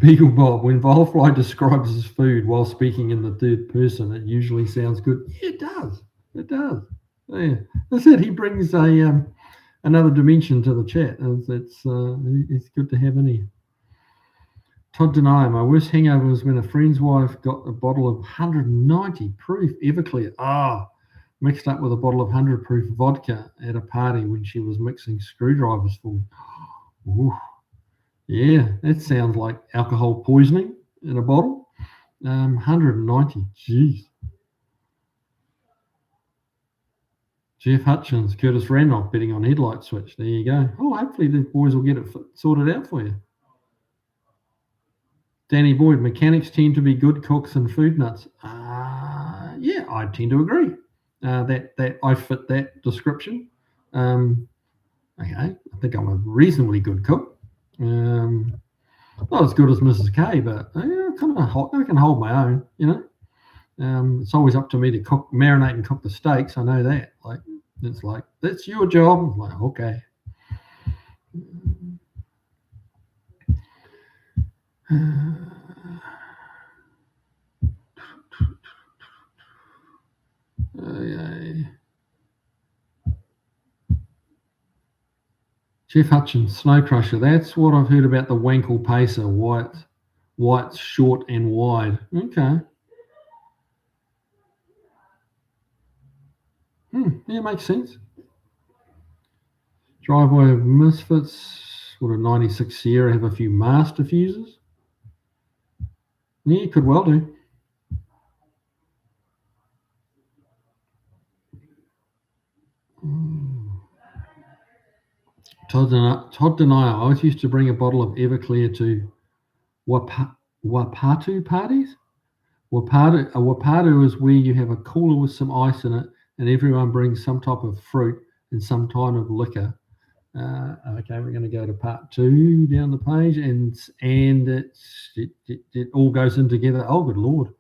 Beagle Bob, when Volfly describes his food while speaking in the third person, it usually sounds good. Yeah, it does. It does. Yeah. That's it. He brings another dimension to the chat. It's good to have in here. Todd Denio, my worst hangover was when a friend's wife got a bottle of 190 proof Everclear. Mixed up with a bottle of 100 proof vodka at a party when she was mixing screwdrivers full. Ooh. Yeah, that sounds like alcohol poisoning in a bottle. 190, jeez. Jeff Hutchins, Curtis Randolph betting on headlight switch. There you go. Oh, hopefully the boys will get it sorted out for you. Danny Boyd, mechanics tend to be good cooks and food nuts. Yeah, I tend to agree. That I fit that description. Okay, I think I'm a reasonably good cook. Not as good as Mrs. K, but I can hold my own. It's always up to me to marinate and cook the steaks. I know that. It's like that's your job. I'm like, okay. Jeff Hutchins, Snow Crusher. That's what I've heard about the Wankel Pacer. White, short, and wide. Okay. Yeah, makes sense. Driveway of Misfits. Would a 96 Sierra have a few master fuses? Yeah, could well do. Todd Denio. I always used to bring a bottle of Everclear to Wapatu parties. Wapatu is where you have a cooler with some ice in it, and everyone brings some type of fruit and some kind of liquor. Okay, we're going to go to part 2 down the page, and it all goes in together. Oh, good Lord.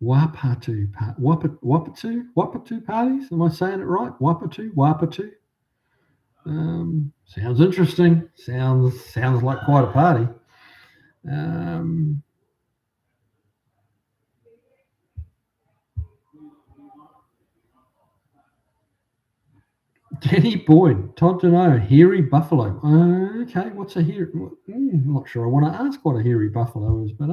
Wapatu parties. Am I saying it right? Wapatu. Sounds interesting. Sounds like quite a party. Danny Boyd, Todd Denio, hairy buffalo. Okay, what's a hairy? I'm not sure I want to ask what a hairy buffalo is, but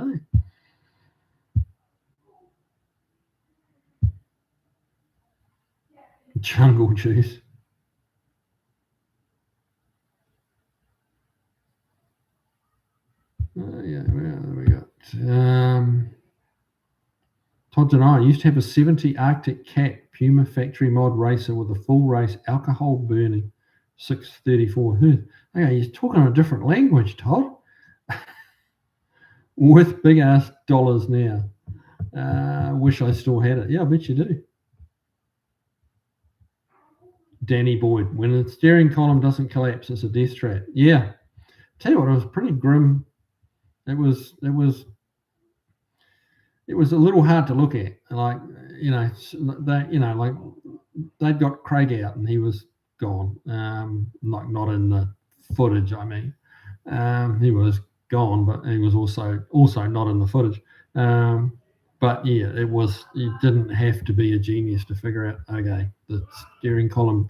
jungle juice. Yeah, there we go. Todd Denio used to have a 70 Arctic Cat Puma factory mod racer with a full race alcohol burning 634 Hz. Okay, he's talking a different language, Todd. Worth big ass dollars now. Wish I still had it. Yeah, I bet you do. Danny Boyd, when the steering column doesn't collapse, it's a death trap. Yeah. Tell you what, it was pretty grim. It was a little hard to look at. Like, they'd got Craig out and he was gone. Like not in the footage, I mean. He was gone, but he was also not in the footage. But yeah, you didn't have to be a genius to figure out, okay, the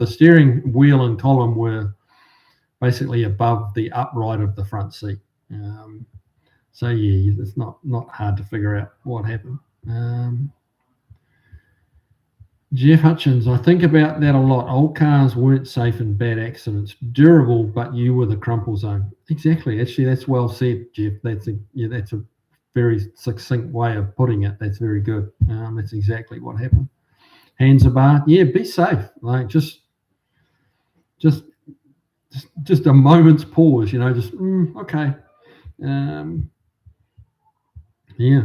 steering wheel and column were basically above the upright of the front seat. So yeah, it's not hard to figure out what happened. Jeff Hutchins, I think about that a lot. Old cars weren't safe in bad accidents. Durable, but you were the crumple zone. Exactly. Actually, that's well said, Jeff. That's a very succinct way of putting it. That's very good. That's exactly what happened. Hands bar. Yeah, be safe. Like just a moment's pause. Just okay. Yeah.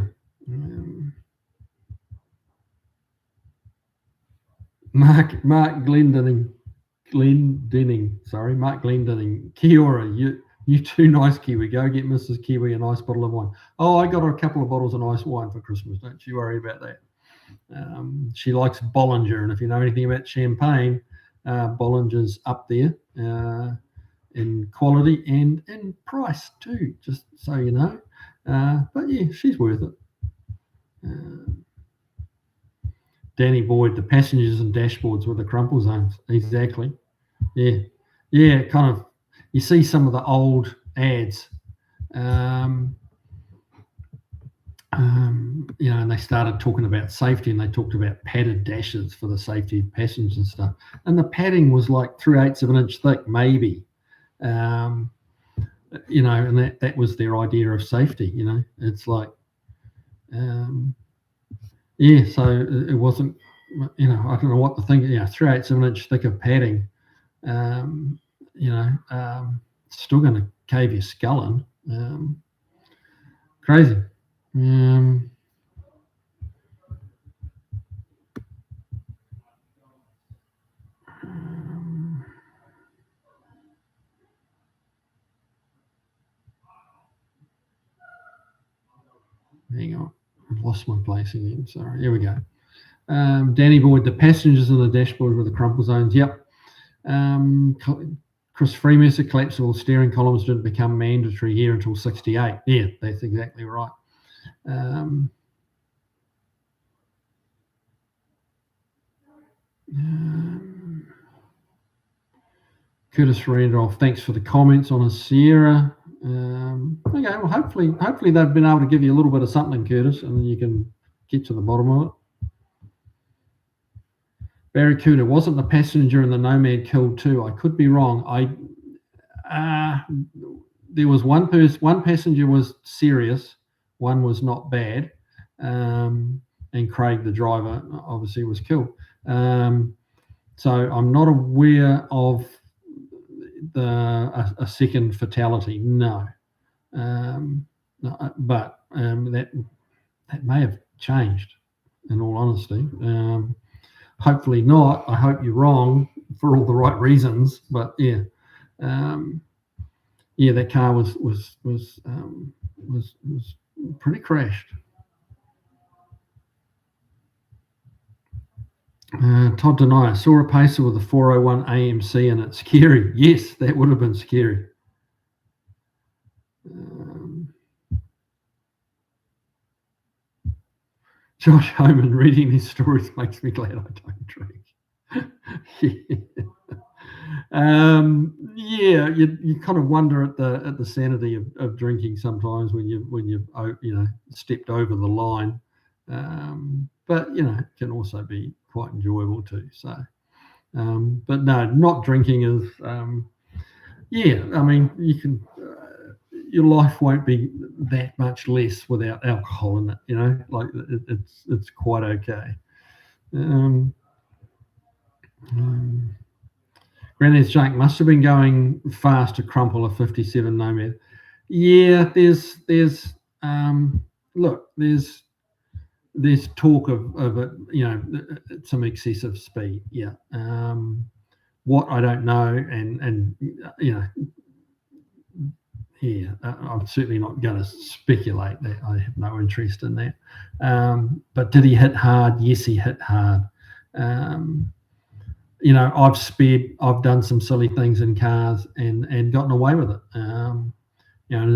Mark Glendenning. Mark Glendenning. Kia ora, you too nice, Kiwi. Go get Mrs. Kiwi a nice bottle of wine. Oh, I got her a couple of bottles of nice wine for Christmas. Don't you worry about that. She likes Bollinger, and if you know anything about champagne, Bollinger's up there in quality and in price too, just so you know. But yeah, she's worth it. Danny Boyd, the passengers and dashboards were the crumple zones. Exactly. Yeah. Kind of. You see some of the old ads, and they started talking about safety, and they talked about padded dashes for the safety of passengers and stuff. And the padding was like 3/8 of an inch thick, maybe. And that was their idea of safety. It's like. So it wasn't, I don't know what to think. 3/8 of an inch thick of padding, it's still going to cave your skull in. Crazy. Hang on. I've lost my place again. Sorry. Here we go. Danny Boyd, the passengers on the dashboard were the crumple zones. Yep. Chris Freemasser, collapsible steering columns didn't become mandatory here until 68. Yeah, that's exactly right. Curtis Randolph, thanks for the comments on a Sierra. Okay, well, hopefully they've been able to give you a little bit of something, Curtis, and then you can get to the bottom of it. Barracuda, wasn't the passenger in the Nomad killed too? I could be wrong. There was one passenger was serious, one was not bad, and Craig, the driver, obviously was killed. So I'm not aware of a second fatality. No, but that may have changed. In all honesty, hopefully not. I hope you're wrong for all the right reasons. But yeah, that car was pretty crashed. Todd Denio, saw a Pacer with a 401 AMC in it. Scary. Yes, that would have been scary. Josh Homan, reading these stories makes me glad I don't drink. Yeah. Yeah, you kind of wonder at the sanity of drinking sometimes when you've stepped over the line. But it can also be quite enjoyable too. So, but no, not drinking is yeah. I mean, you can. Your life won't be that much less without alcohol in it. Like it's quite okay. Um, Granny's Jake must have been going fast to crumple a 57 Nomad. Yeah, there's look, there's talk of it, some excessive speed. Yeah. What I don't know, and yeah, I'm certainly not going to speculate that. I have no interest in that. But did he hit hard? Yes, he hit hard. I've sped, I've done some silly things in cars and gotten away with it.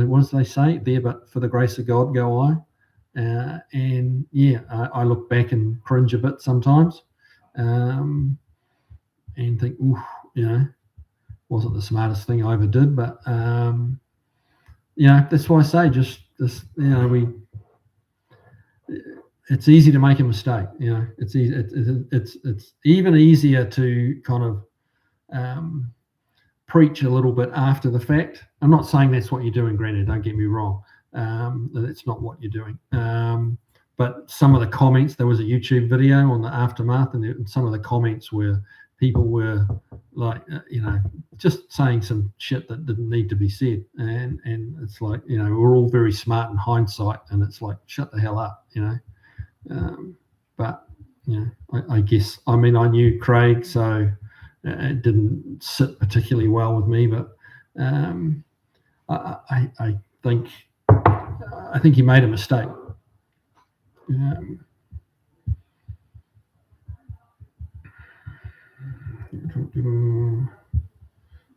What do they say? There, but for the grace of God, go I. And yeah, I look back and cringe a bit sometimes, and think, ooh, wasn't the smartest thing I ever did. But that's why I say just this. It's easy to make a mistake. It's easy. It's even easier to kind of preach a little bit after the fact. I'm not saying that's what you're doing, granted. Don't get me wrong. That's not what you're doing. But some of the comments, there was a YouTube video on the aftermath, and some of the comments where people were like, just saying some shit that didn't need to be said. And it's like, we're all very smart in hindsight, and it's like, shut the hell up, But, I guess, I knew Craig, so it didn't sit particularly well with me, but I think he made a mistake.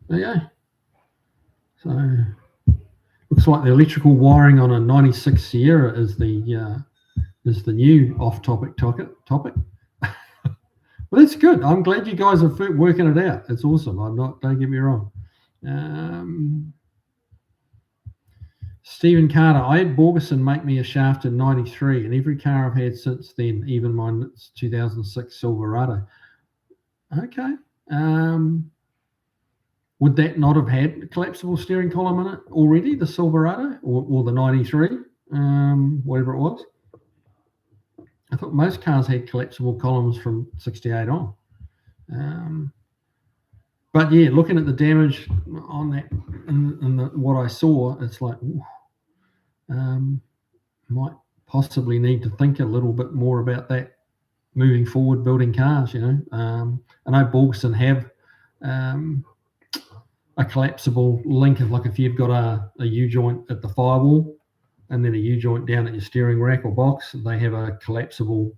Yeah. So looks like the electrical wiring on a '96 Sierra is the new off-topic topic. Well, that's good. I'm glad you guys are working it out. It's awesome. Don't get me wrong. Stephen Carter, I had Borgeson make me a shaft in '93, and every car I've had since then, even my 2006 Silverado. Okay. Would that not have had a collapsible steering column in it already, the Silverado, or the '93, whatever it was? I thought most cars had collapsible columns from '68 on. But yeah, looking at the damage on that and what I saw, it's like, might possibly need to think a little bit more about that moving forward, building cars. I know Borgeson have a collapsible link, like if you've got a U-joint at the firewall and then a U-joint down at your steering rack or box, they have a collapsible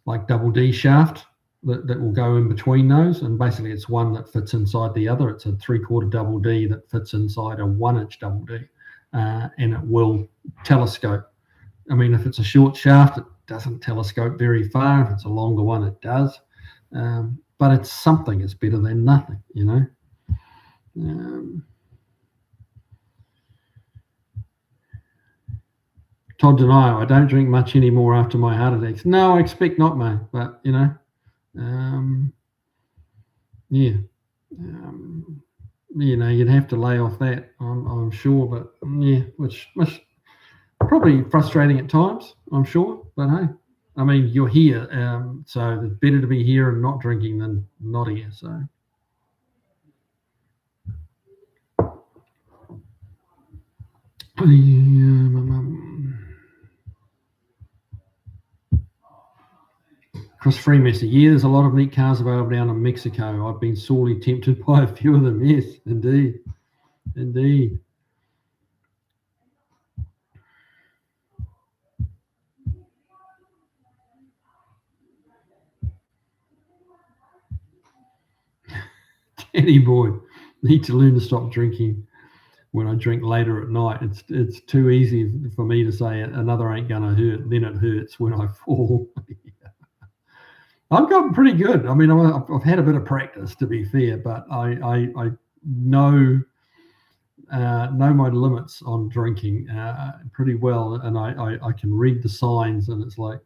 like double D shaft that will go in between those, and basically it's one that fits inside the other. It's a 3/4 double D that fits inside a 1-inch double D, and it will telescope. If it's a short shaft, it doesn't telescope very far. If it's a longer one, it does. But it's something. It's better than nothing, Todd Denio, I don't drink much anymore after my heart attacks. No, I expect not, mate. But yeah. You'd have to lay off that, I'm sure. But yeah, which probably frustrating at times, I'm sure. But hey, you're here, so it's better to be here and not drinking than not here. So. Chris Freemaster, yeah, there's a lot of neat cars available down in Mexico. I've been sorely tempted by a few of them. Yes, indeed. Danny boy, need to learn to stop drinking when I drink later at night. It's too easy for me to say another ain't gonna hurt. Then it hurts when I fall. I've gotten pretty good. I mean, I've had a bit of practice, to be fair, but I know my limits on drinking pretty well, and I can read the signs, and it's like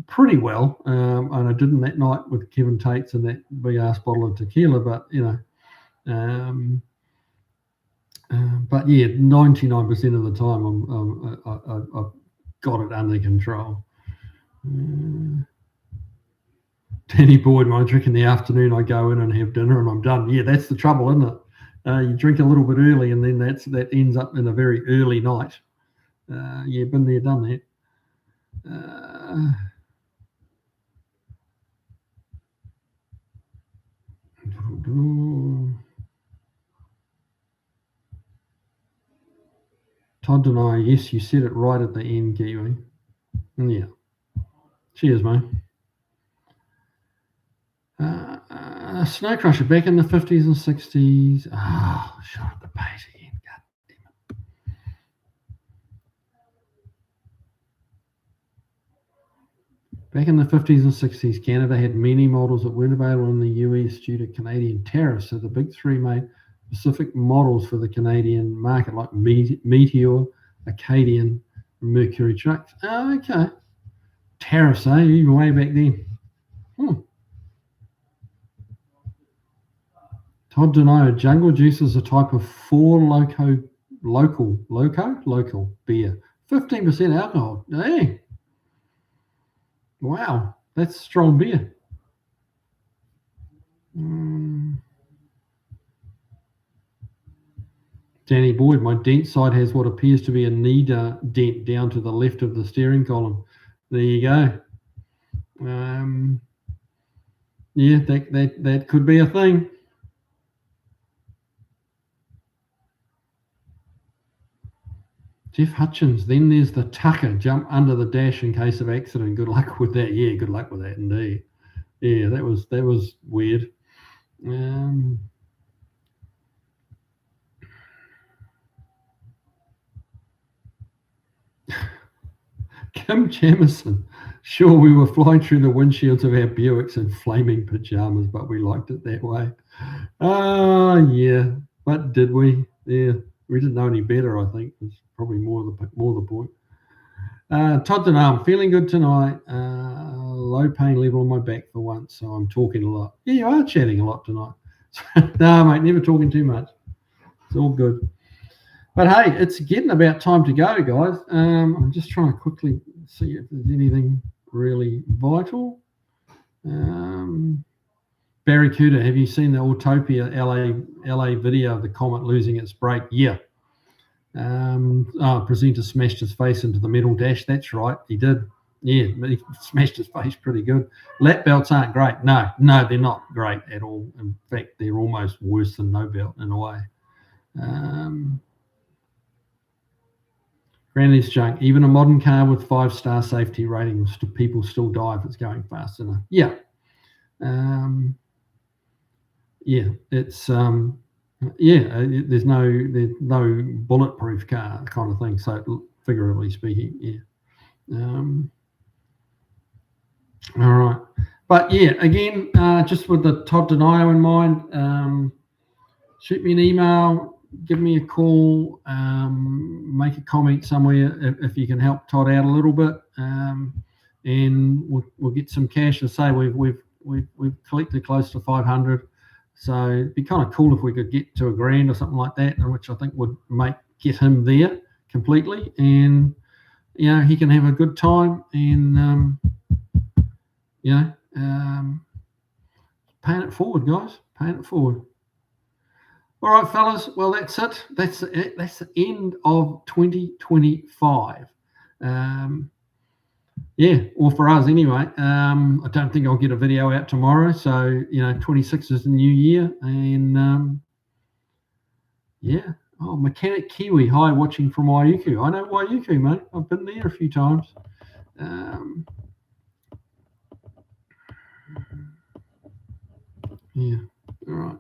pretty well. And I didn't that night with Kevin Tate's and that big ass bottle of tequila, but but yeah, 99% of the time I've got it under control. Danny Boyd, when I drink in the afternoon, I go in and have dinner and I'm done. Yeah, that's the trouble, isn't it? You drink a little bit early and then that ends up in a very early night. Yeah, been there, done that. Todd Denio, yes, you said it right at the end, Kiwi. Yeah. Cheers, mate. Snow Crusher back in the 50s and 60s. Oh, shot at the page again. God damn it. Back in the 50s and 60s, Canada had many models that weren't available in the US due to Canadian tariffs. So the big three made specific models for the Canadian market, like Meteor, Acadian, and Mercury trucks. Oh, okay. Tariffs, eh? Even way back then. Todd Denio, Jungle Juice is a type of local beer. 15% alcohol. Hey. Wow, that's strong beer. Danny Boyd, my dent side has what appears to be a knee dent down to the left of the steering column. There you go. Yeah, that could be a thing. Jeff Hutchins, then there's the tucker, jump under the dash in case of accident. Good luck with that. Yeah, good luck with that indeed. Yeah, that was weird. Kim Jamison, sure, we were flying through the windshields of our Buicks in flaming pajamas, but we liked it that way. Yeah, but did we? Yeah, we didn't know any better, I think. It's probably more the point. Todd Denio, I'm feeling good tonight. Low pain level on my back for once, so I'm talking a lot. Yeah, you are chatting a lot tonight. No, mate, never talking too much. It's all good. But hey, it's getting about time to go, guys. I'm just trying to quickly see if there's anything really vital. Barracuda, have you seen the Autopia LA video of the Comet losing its brake? Yeah. Presenter smashed his face into the metal dash. That's right, he did. Yeah, he smashed his face pretty good. Lap belts aren't great. No, they're not great at all. In fact, they're almost worse than no belt in a way. Granny's junk. Even a modern car with 5-star safety ratings, people still die if it's going fast enough. Yeah. It's there's no bulletproof car kind of thing. So figuratively speaking, yeah. All right, but yeah, again, just with the Todd Denio in mind, shoot me an email, give me a call, make a comment somewhere if you can help Todd out a little bit, and we'll get some cash. As I say, we've collected close to 500. So it'd be kind of cool if we could get to $1,000 or something like that, which I think would get him there completely, and he can have a good time, and paying it forward, guys. Paying it forward. All right, fellas. Well, that's it. That's it. That's the end of 2025. Or for us anyway. I don't think I'll get a video out tomorrow. So 26 is the new year, and Oh, Mechanic Kiwi. Hi, watching from Waiuku. I know Waiuku, mate. I've been there a few times. All right.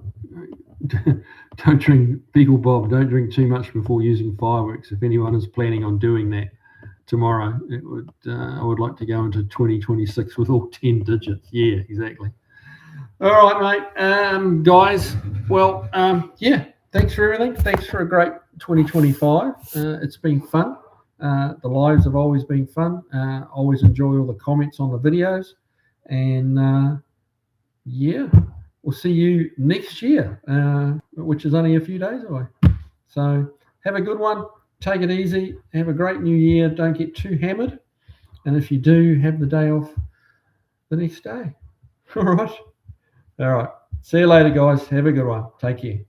Don't drink, Beagle Bob, don't drink too much before using fireworks. If anyone is planning on doing that, tomorrow. It would. I would like to go into 2026 with all 10 digits. Yeah, exactly. All right, mate. Guys, well, yeah, thanks for everything. Thanks for a great 2025. It's been fun. The lives have always been fun. Always enjoy all the comments on the videos. And yeah, we'll see you next year, which is only a few days away. So have a good one. Take it easy. Have a great new year. Don't get too hammered. And if you do, have the day off the next day. All right. All right. See you later, guys. Have a good one. Take care.